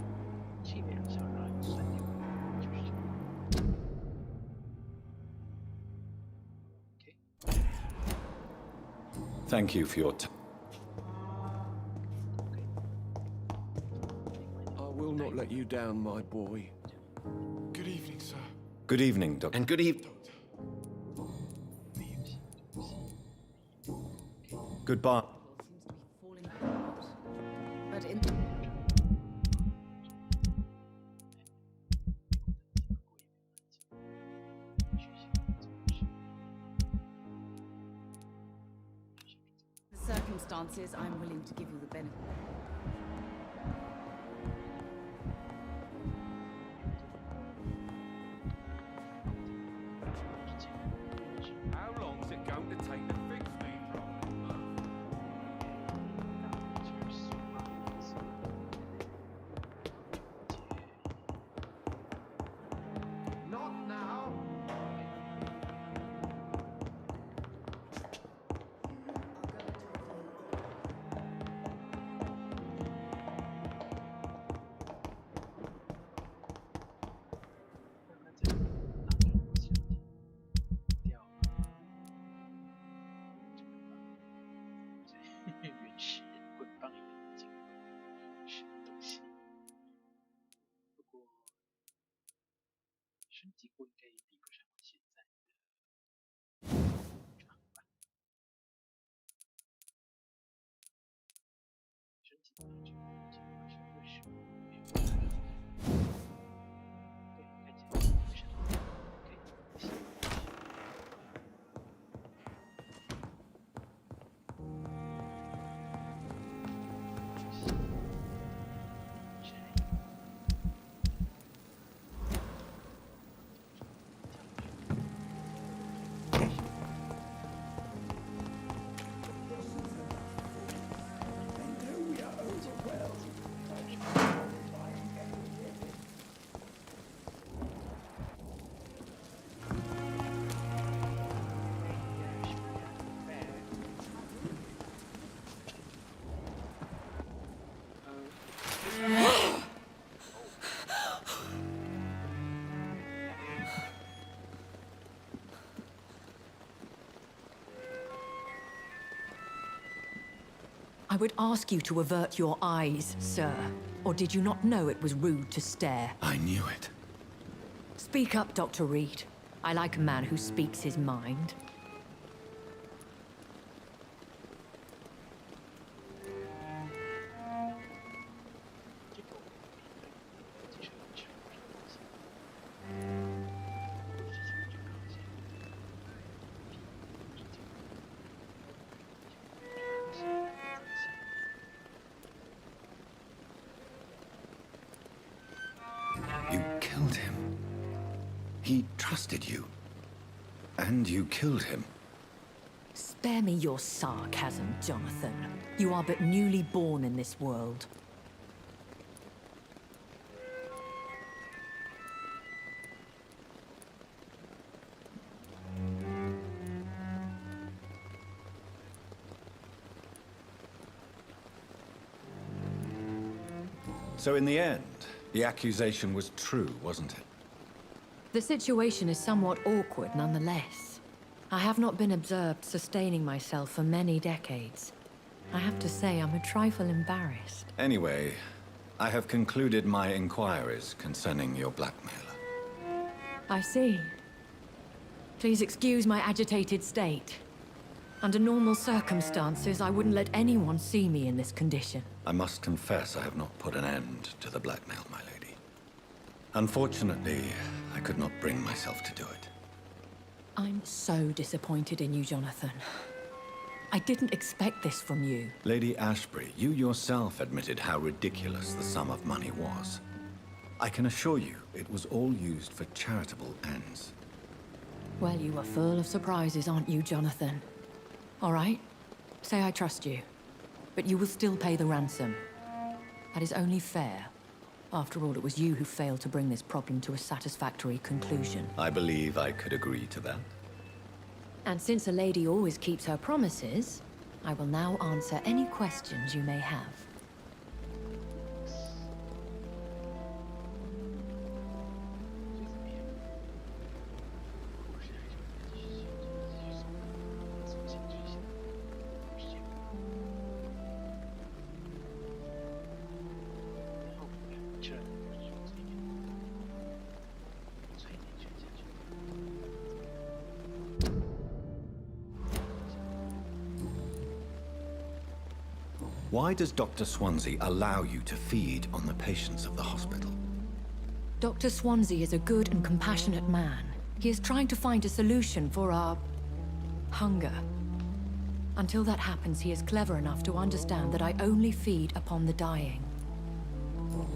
Speaker 4: Thank you for your time.
Speaker 9: I will not let you down, my boy.
Speaker 3: Good evening, sir.
Speaker 4: Good evening, Doctor.
Speaker 9: And good evening.
Speaker 4: Goodbye.
Speaker 6: But in the circumstances, I'm willing to give you the benefit.
Speaker 2: How long's it going to take to fix me, Not now.
Speaker 1: 原始人棍棒一样的经过什么东西？不过升级过应该也比不上现在的长吧。升级到这个情况是为什么没有？对，看起来比不上，可以不行。
Speaker 13: I would ask you to avert your eyes, sir. Or did you not know it was rude to stare?
Speaker 4: I knew it.
Speaker 13: Speak up, Dr. Reed. I like a man who speaks his mind.
Speaker 4: You killed him. He trusted you. And you killed him.
Speaker 13: Spare me your sarcasm, Jonathan. You are but newly born in this world.
Speaker 4: So in the end, the accusation was true, wasn't it?
Speaker 13: The situation is somewhat awkward nonetheless. I have not been observed sustaining myself for many decades. I have to say I'm a trifle embarrassed.
Speaker 4: Anyway, I have concluded my inquiries concerning your blackmailer.
Speaker 13: I see. Please excuse my agitated state. Under normal circumstances, I wouldn't let anyone see me in this condition.
Speaker 4: I must confess I have not put an end to the blackmail, my lady. Unfortunately, I could not bring myself to do it.
Speaker 13: I'm so disappointed in you, Jonathan. I didn't expect this from you.
Speaker 4: Lady Ashbury, you yourself admitted how ridiculous the sum of money was. I can assure you, it was all used for charitable ends.
Speaker 13: Well, you are full of surprises, aren't you, Jonathan? All right, say I trust you. But you will still pay the ransom. That is only fair. After all, it was you who failed to bring this problem to a satisfactory conclusion.
Speaker 4: I believe I could agree to that.
Speaker 13: And since a lady always keeps her promises, I will now answer any questions you may have.
Speaker 4: Why does Dr. Swansea allow you to feed on the patients of the hospital?
Speaker 13: Dr. Swansea is a good and compassionate man. He is trying to find a solution for our hunger. Until that happens, he is clever enough to understand that I only feed upon the dying.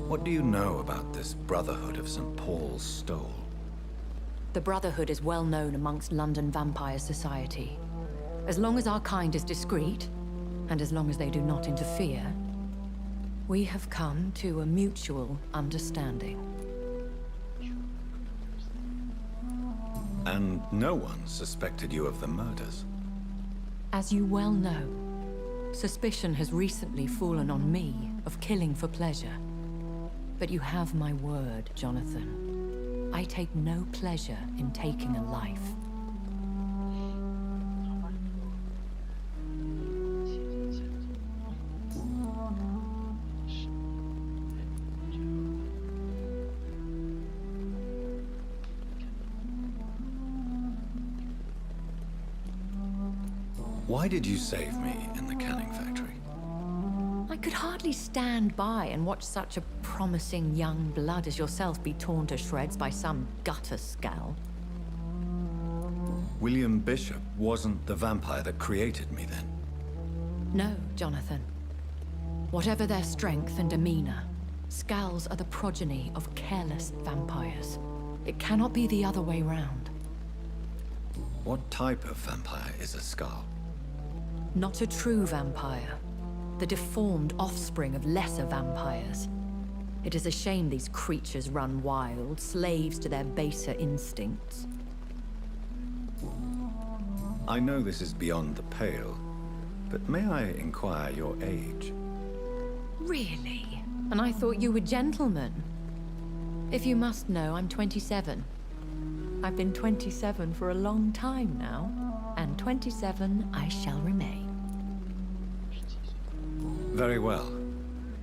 Speaker 4: What do you know about this Brotherhood of St. Paul's Stole?
Speaker 13: The Brotherhood is well known amongst London vampire society. As long as our kind is discreet, and as long as they do not interfere, we have come to a mutual understanding.
Speaker 4: And no one suspected you of the murders?
Speaker 13: As you well know, suspicion has recently fallen on me of killing for pleasure. But you have my word, Jonathan. I take no pleasure in taking a life.
Speaker 4: Why did you save me in the canning factory?
Speaker 13: I could hardly stand by and watch such a promising young blood as yourself be torn to shreds by some gutter scowl.
Speaker 4: William Bishop wasn't the vampire that created me then?
Speaker 13: No, Jonathan. Whatever their strength and demeanor, Scowls are the progeny of careless vampires. It cannot be the other way round.
Speaker 4: What type of vampire is a Skull?
Speaker 13: Not a true vampire. The deformed offspring of lesser vampires. It is a shame these creatures run wild, slaves to their baser instincts.
Speaker 4: I know this is beyond the pale, but may I inquire your age?
Speaker 13: Really? And I thought you were gentlemen. If you must know, I'm 27. I've been 27 for a long time now, and 27 I shall remain.
Speaker 4: Very well,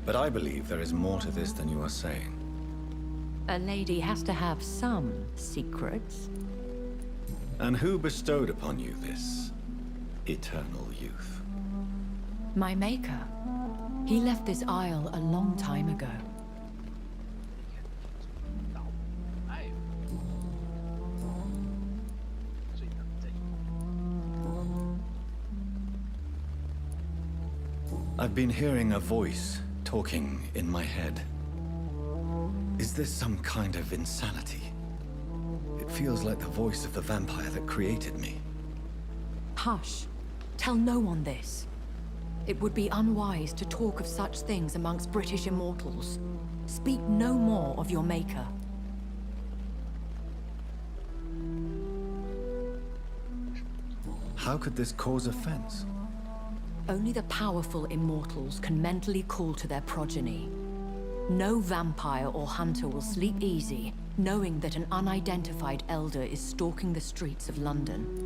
Speaker 4: but I believe there is more to this than you are saying.
Speaker 13: A lady has to have some secrets.
Speaker 4: And who bestowed upon you this eternal youth?
Speaker 13: My maker. He left this isle a long time ago.
Speaker 4: I've been hearing a voice talking in my head. Is this some kind of insanity? It feels like the voice of the vampire that created me.
Speaker 13: Hush. Tell no one this. It would be unwise to talk of such things amongst British immortals. Speak no more of your maker.
Speaker 4: How could this cause offense?
Speaker 13: Only the powerful immortals can mentally call to their progeny. No vampire or hunter will sleep easy, knowing that an unidentified elder is stalking the streets of London.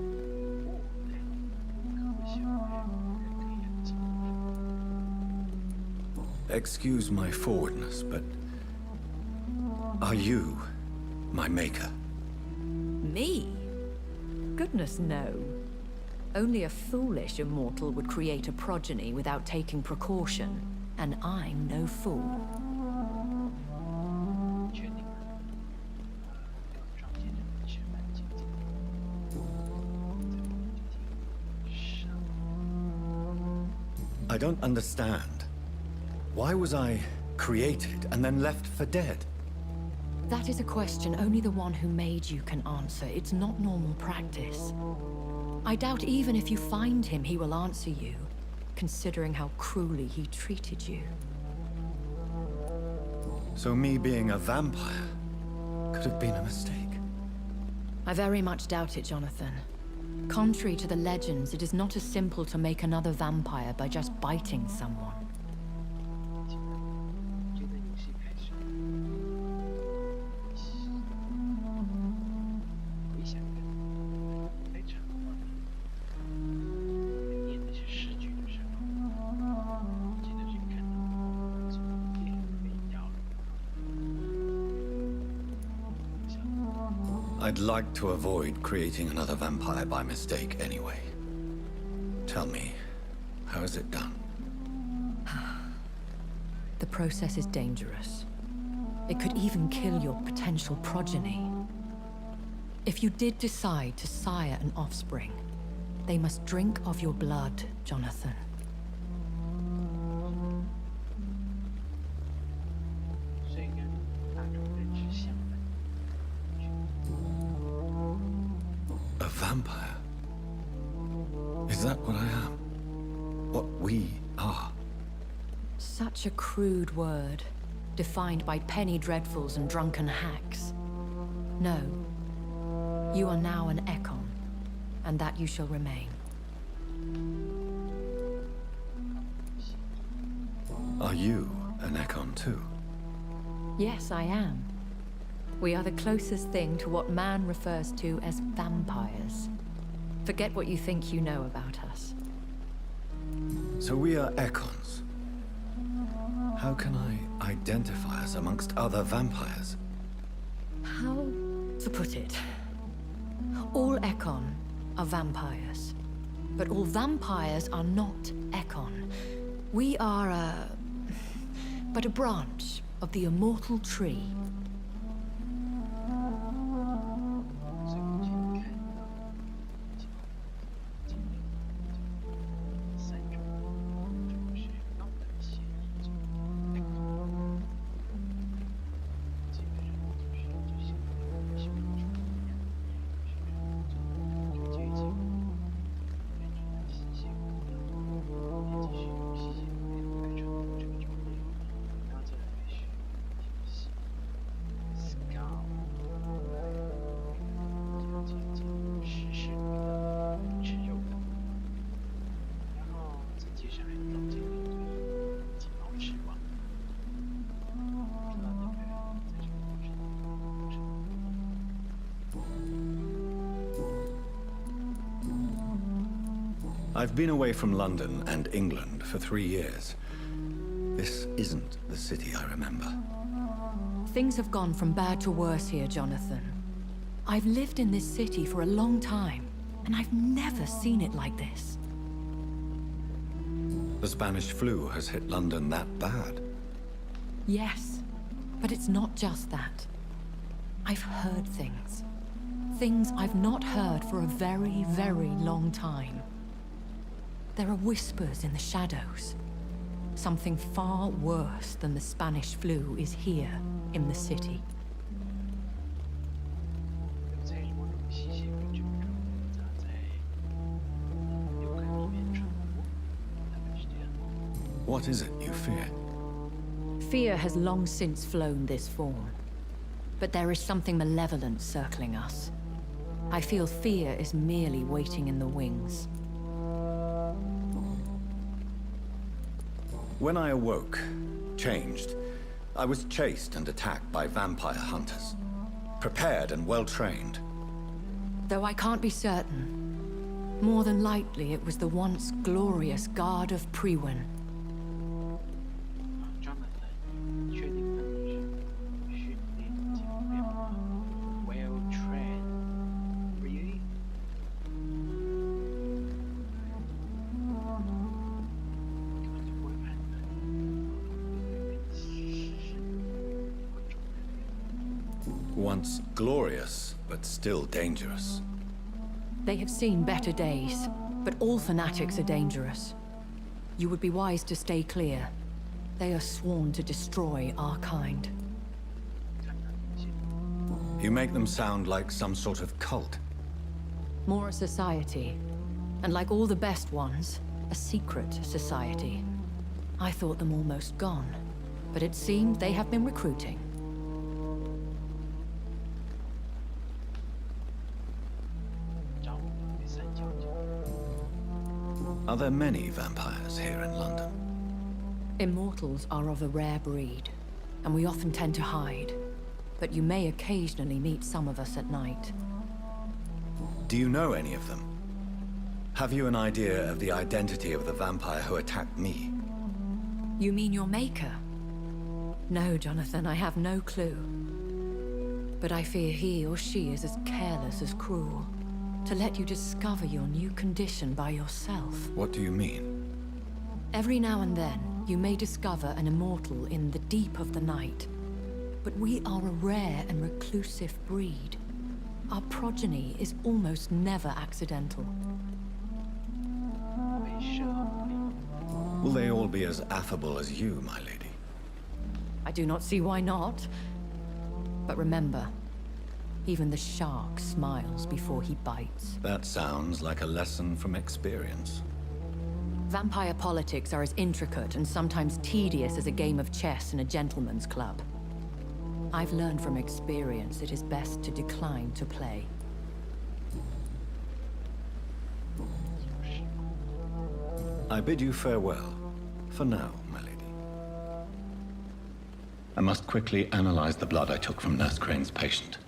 Speaker 4: Excuse my forwardness, but are you my maker?
Speaker 13: Me? Goodness, no. Only a foolish immortal would create a progeny without taking precaution, and I'm no fool.
Speaker 4: I don't understand. Why was I created and then left for dead?
Speaker 13: That is a question only the one who made you can answer. It's not normal practice. I doubt even if you find him, he will answer you, considering how cruelly he treated you.
Speaker 4: So me being a vampire could have been a mistake.
Speaker 13: I very much doubt it, Jonathan. Contrary to the legends, it is not as simple to make another vampire by just biting someone.
Speaker 1: 这个游戏开始，回想着开场的画面，念那些诗句的时候，记得是看到从夜被咬了。
Speaker 4: I'd like to avoid creating another vampire by mistake anyway. Tell me, how is it done?
Speaker 13: The process is dangerous. It could even kill your potential progeny. If you did decide to sire an offspring, they must drink of your blood, Jonathan.
Speaker 4: A vampire? Is that what I am? What we are?
Speaker 13: Such a crude word, defined by penny dreadfuls and drunken hacks. No. You are now an Ekon, and that you shall remain.
Speaker 4: Are you an Ekon too?
Speaker 13: Yes, I am. We are the closest thing to what man refers to as vampires. Forget what you think you know about us.
Speaker 4: So we are Ekons. How can I identify us amongst other vampires?
Speaker 13: How to put it? All Ekon are vampires. But all vampires are not Ekon. We are but a branch of the immortal tree.
Speaker 4: I've been away from London and England for 3 years. This isn't the city I remember.
Speaker 13: Things have gone from bad to worse here, Jonathan. I've lived in this city for a long time, and I've never seen it like this.
Speaker 4: The Spanish flu has hit London that bad.
Speaker 13: Yes, but it's not just that. I've heard things. Things I've not heard for a very, very long time. There are whispers in the shadows. Something far worse than the Spanish flu is here in the city.
Speaker 4: What is it you fear?
Speaker 13: Fear has long since flown this form. But there is something malevolent circling us. I feel fear is merely waiting in the wings.
Speaker 4: When I awoke, changed, I was chased and attacked by vampire hunters. Prepared and well-trained.
Speaker 13: Though I can't be certain. More than likely, it was the once glorious Guard of Priwen.
Speaker 4: Once glorious, but still dangerous.
Speaker 13: They have seen better days, but all fanatics are dangerous. You would be wise to stay clear. They are sworn to destroy our kind.
Speaker 4: You make them sound like some sort of cult.
Speaker 13: More a society. And like all the best ones, a secret society. I thought them almost gone, but it seemed they have been recruiting.
Speaker 4: Are there many vampires here in London?
Speaker 13: Immortals are of a rare breed, and we often tend to hide. But you may occasionally meet some of us at night.
Speaker 4: Do you know any of them? Have you an idea of the identity of the vampire who attacked me?
Speaker 13: You mean your maker? No, Jonathan, I have no clue. But I fear he or she is as careless as cruel. To let you discover your new condition by yourself.
Speaker 4: What do you mean?
Speaker 13: Every now and then, you may discover an immortal in the deep of the night. But we are a rare and reclusive breed. Our progeny is almost never accidental.
Speaker 4: Will they all be as affable as you, my lady?
Speaker 13: I do not see why not. But remember, even the shark smiles before he bites.
Speaker 4: That sounds like a lesson from experience.
Speaker 13: Vampire politics are as intricate and sometimes tedious as a game of chess in a gentleman's club. I've learned from experience it is best to decline to play.
Speaker 4: I bid you farewell, for now, my lady. I must quickly analyze the blood I took from Nurse Crane's patient.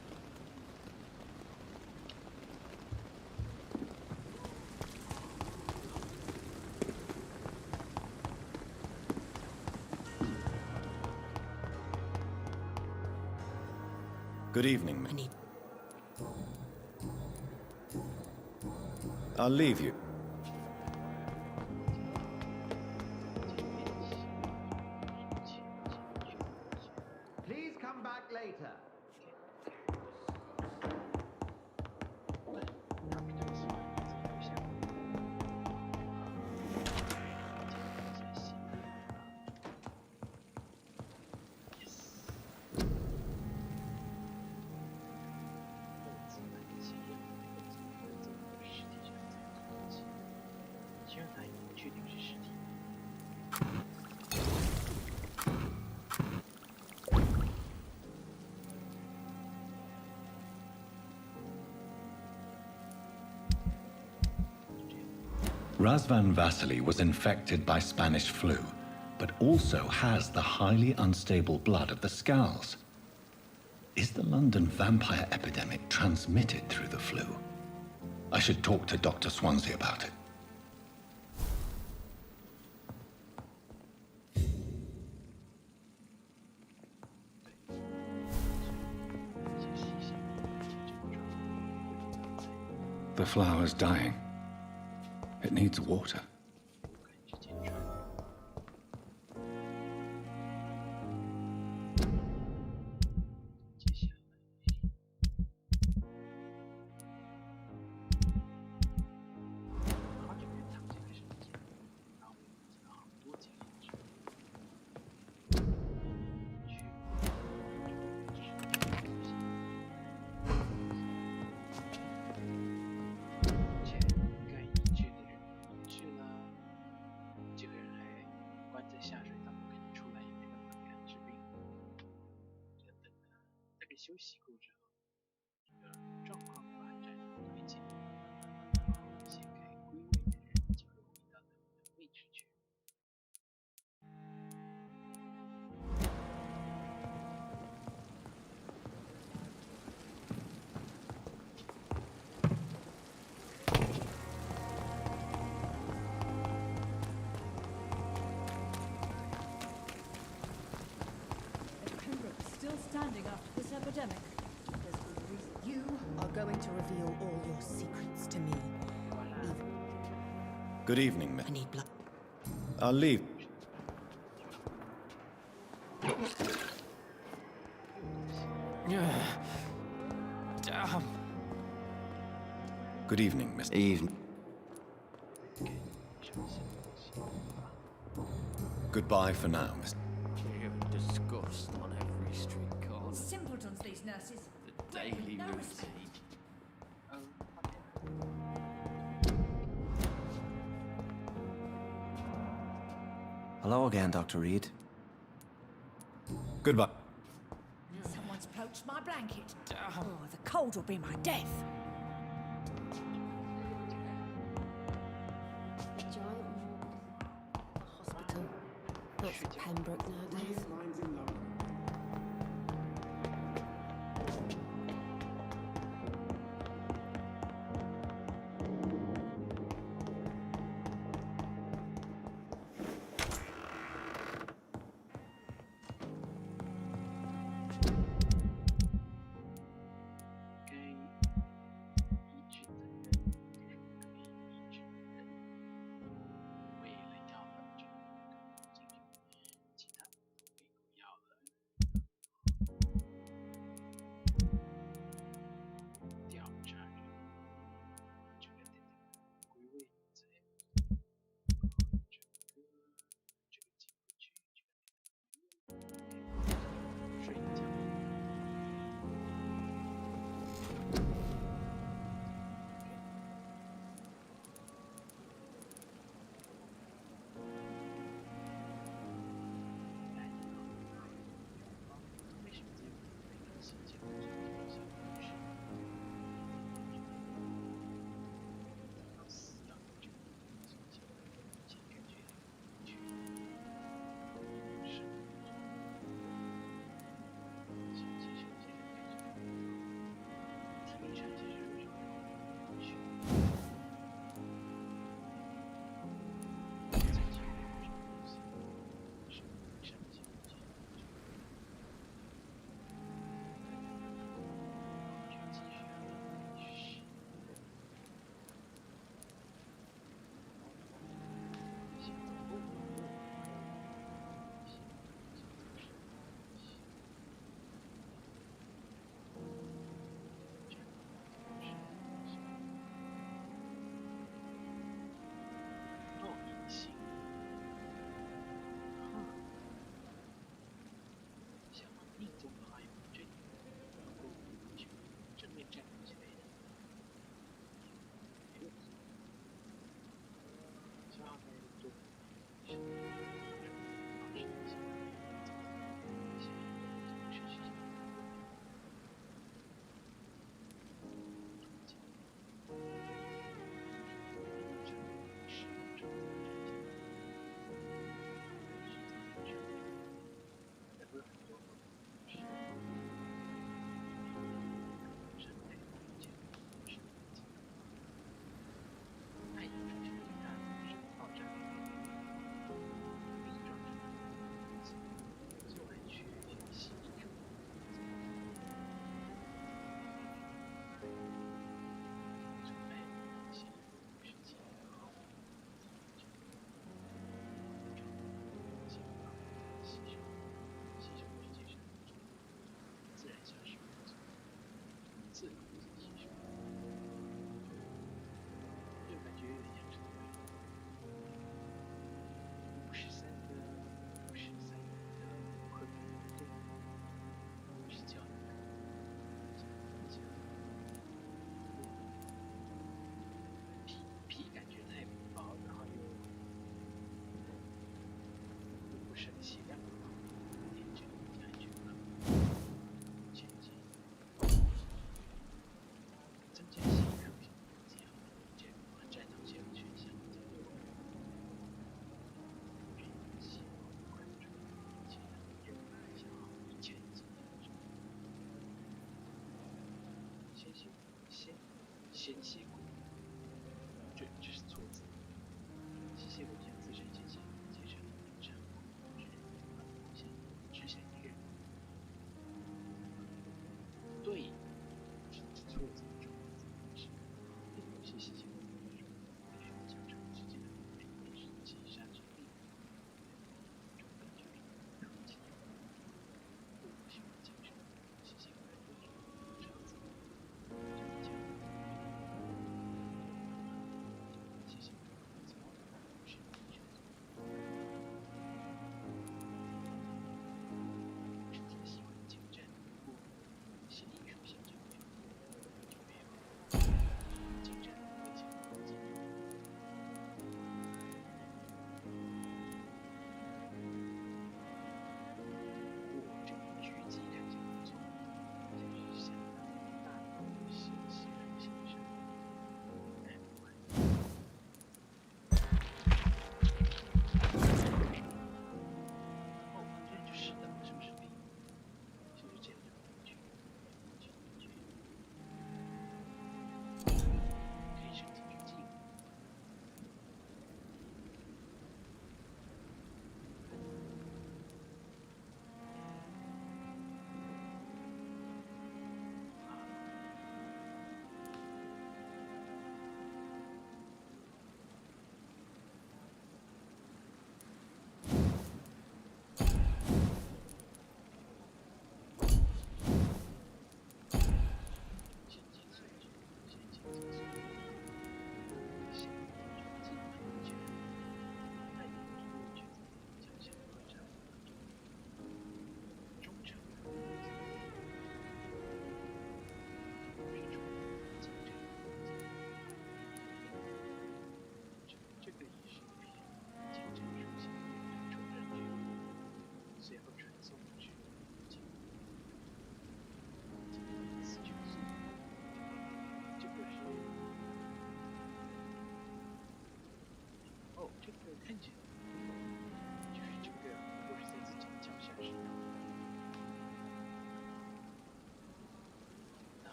Speaker 4: Good evening, ma'am. I'll leave you.
Speaker 14: Please come back later.
Speaker 4: Razvan Vasily was infected by Spanish flu, but also has the highly unstable blood of the Scowls. Is the London vampire epidemic transmitted through the flu? I should talk to Dr. Swansea about it. The flower's dying. It needs water.
Speaker 1: 休息过之后，这个状况发展推进，然后一些该归位的人就会回到他们的位置去。
Speaker 15: Standing after this epidemic. There's good reason. You are going to reveal all your secrets to me.
Speaker 4: Good evening, miss.
Speaker 15: I need blood.
Speaker 4: I'll leave.
Speaker 16: Damn.
Speaker 4: Good evening, Mr.
Speaker 16: Evening.
Speaker 4: Goodbye for now, Mr.
Speaker 16: Fear and disgust on every street corner.
Speaker 15: Simpletons, these nurses.
Speaker 16: The daily
Speaker 15: No
Speaker 16: routine.
Speaker 15: respect.
Speaker 17: Hello again, Dr. Reed.
Speaker 4: Goodbye.
Speaker 15: Someone's poached my blanket. Oh, the cold will be my death.
Speaker 18: Hospital. That's Pembroke nowadays.
Speaker 1: 先谢过，这是错字。机械文件自身进行结成产物，只想一个人。对，是错字中是，并有些细节文件中，必须将这个之间的连是击杀之力。中根据让其不需要精神，细节文件中上字。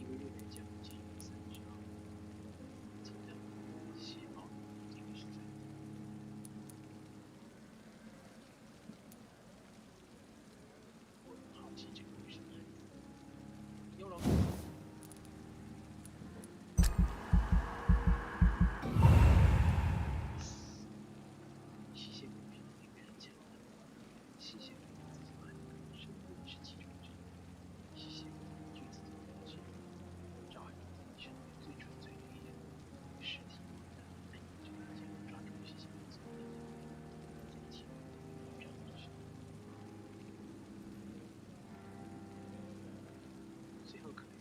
Speaker 1: 其微弱的将基于30号，简单写好，这个是最后。我很好奇这个女生孩子，有了。吸血鬼比那个人强大，吸血鬼自己买的生命是其中之一。吸血鬼据自己所知，召唤出自己身边最纯粹的力量，尸体难以这大家抓住吸血鬼所有的力量，在一起这样之事。随后可能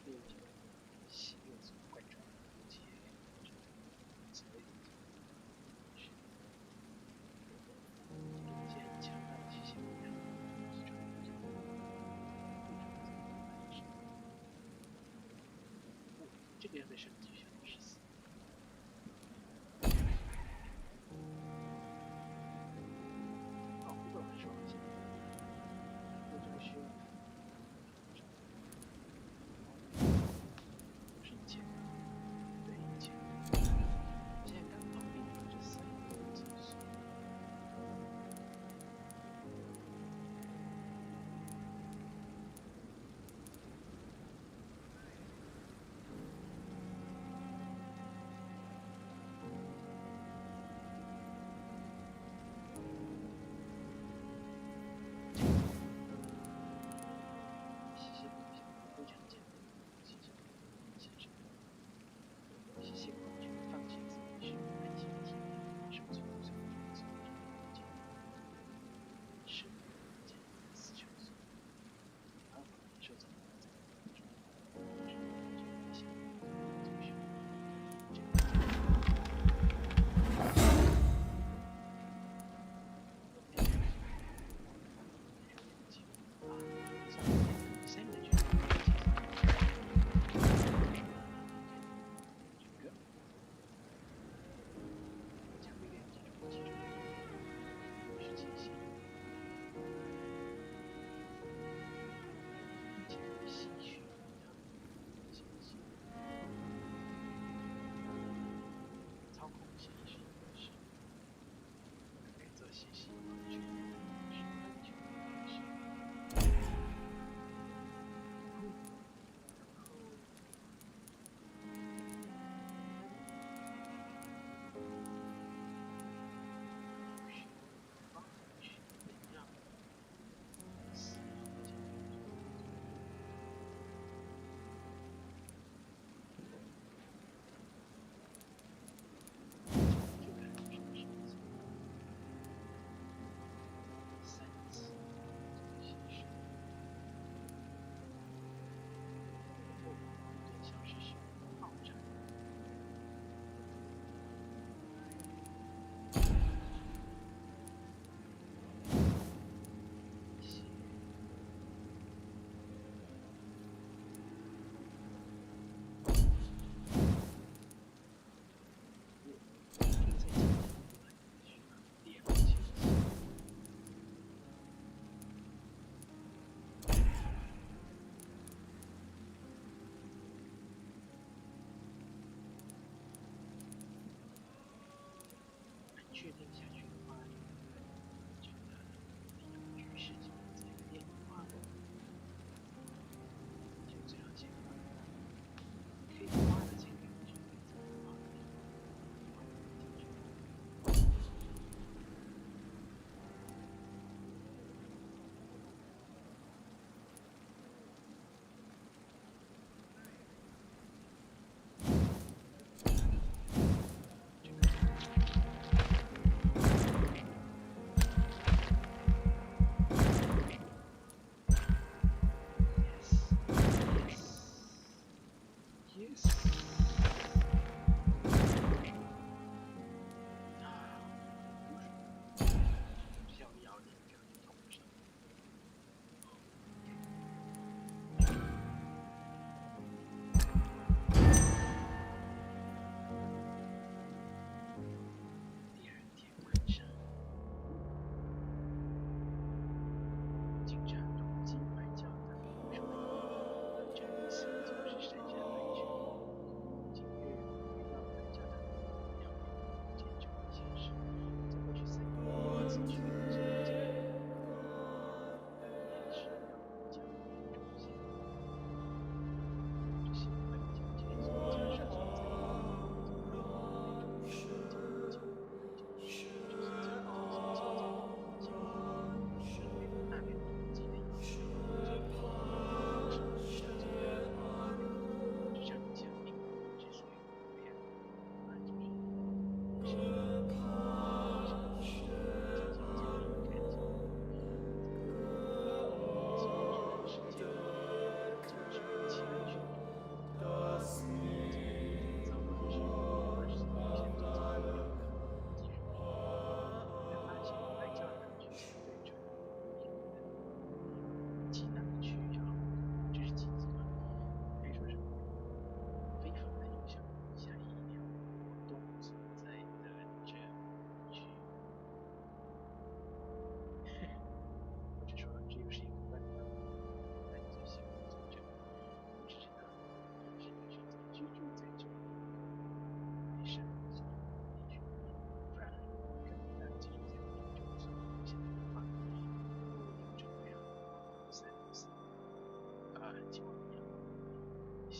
Speaker 1: 利用这个吸肉所贯穿的结所谓的是这些强大的吸血鬼量，是传统这个这个要在升级上14。哦，不过还说好像，我这个需要。是1000，对1000。现在刚好变成这3个解释。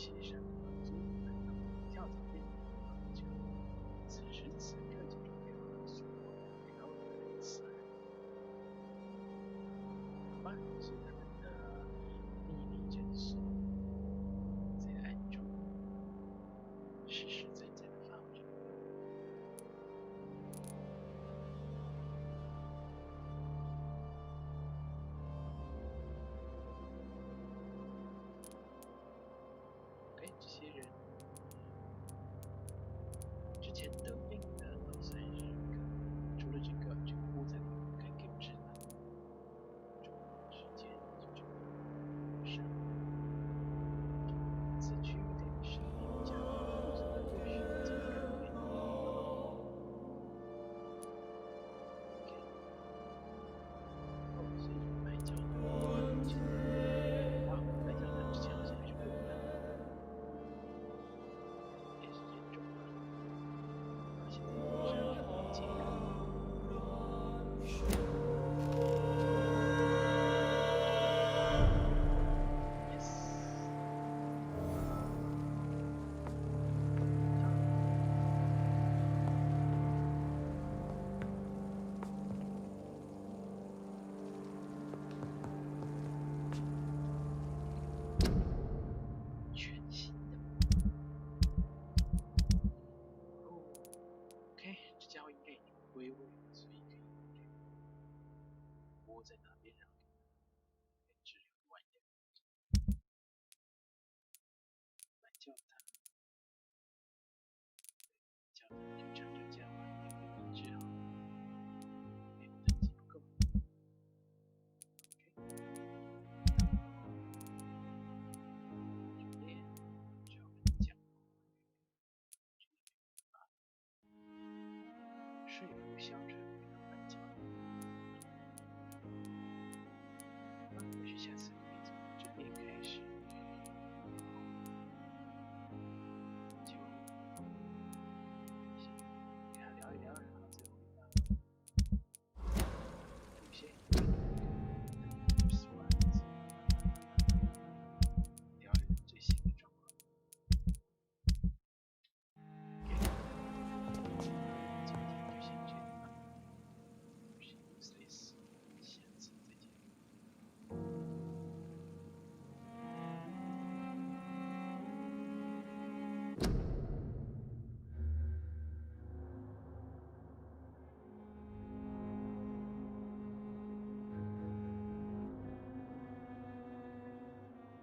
Speaker 1: 协商合作，来到教堂面前的高墙。此时此刻就准备好所有的高的词。好吧，是他们的秘密诊所，在暗中实实在在的放着。OK，这些人之前得病的都算是一个，除了这个屋子里该给我治了，时间就这个是此区有点神秘比较不知道或许这个改变。OK， 哦，所以白教堂哇，白教堂之前好像还是过关的，也是严重的，而且在路上有几个。全新的哦 ，OK， 这家伙应该已经归位了，所以可以窝在那边，然后给治疗完的。白教堂，教堂就趁这家伙也给医治好，没有等级不够。OK， 练，只要跟你讲。说服乡绅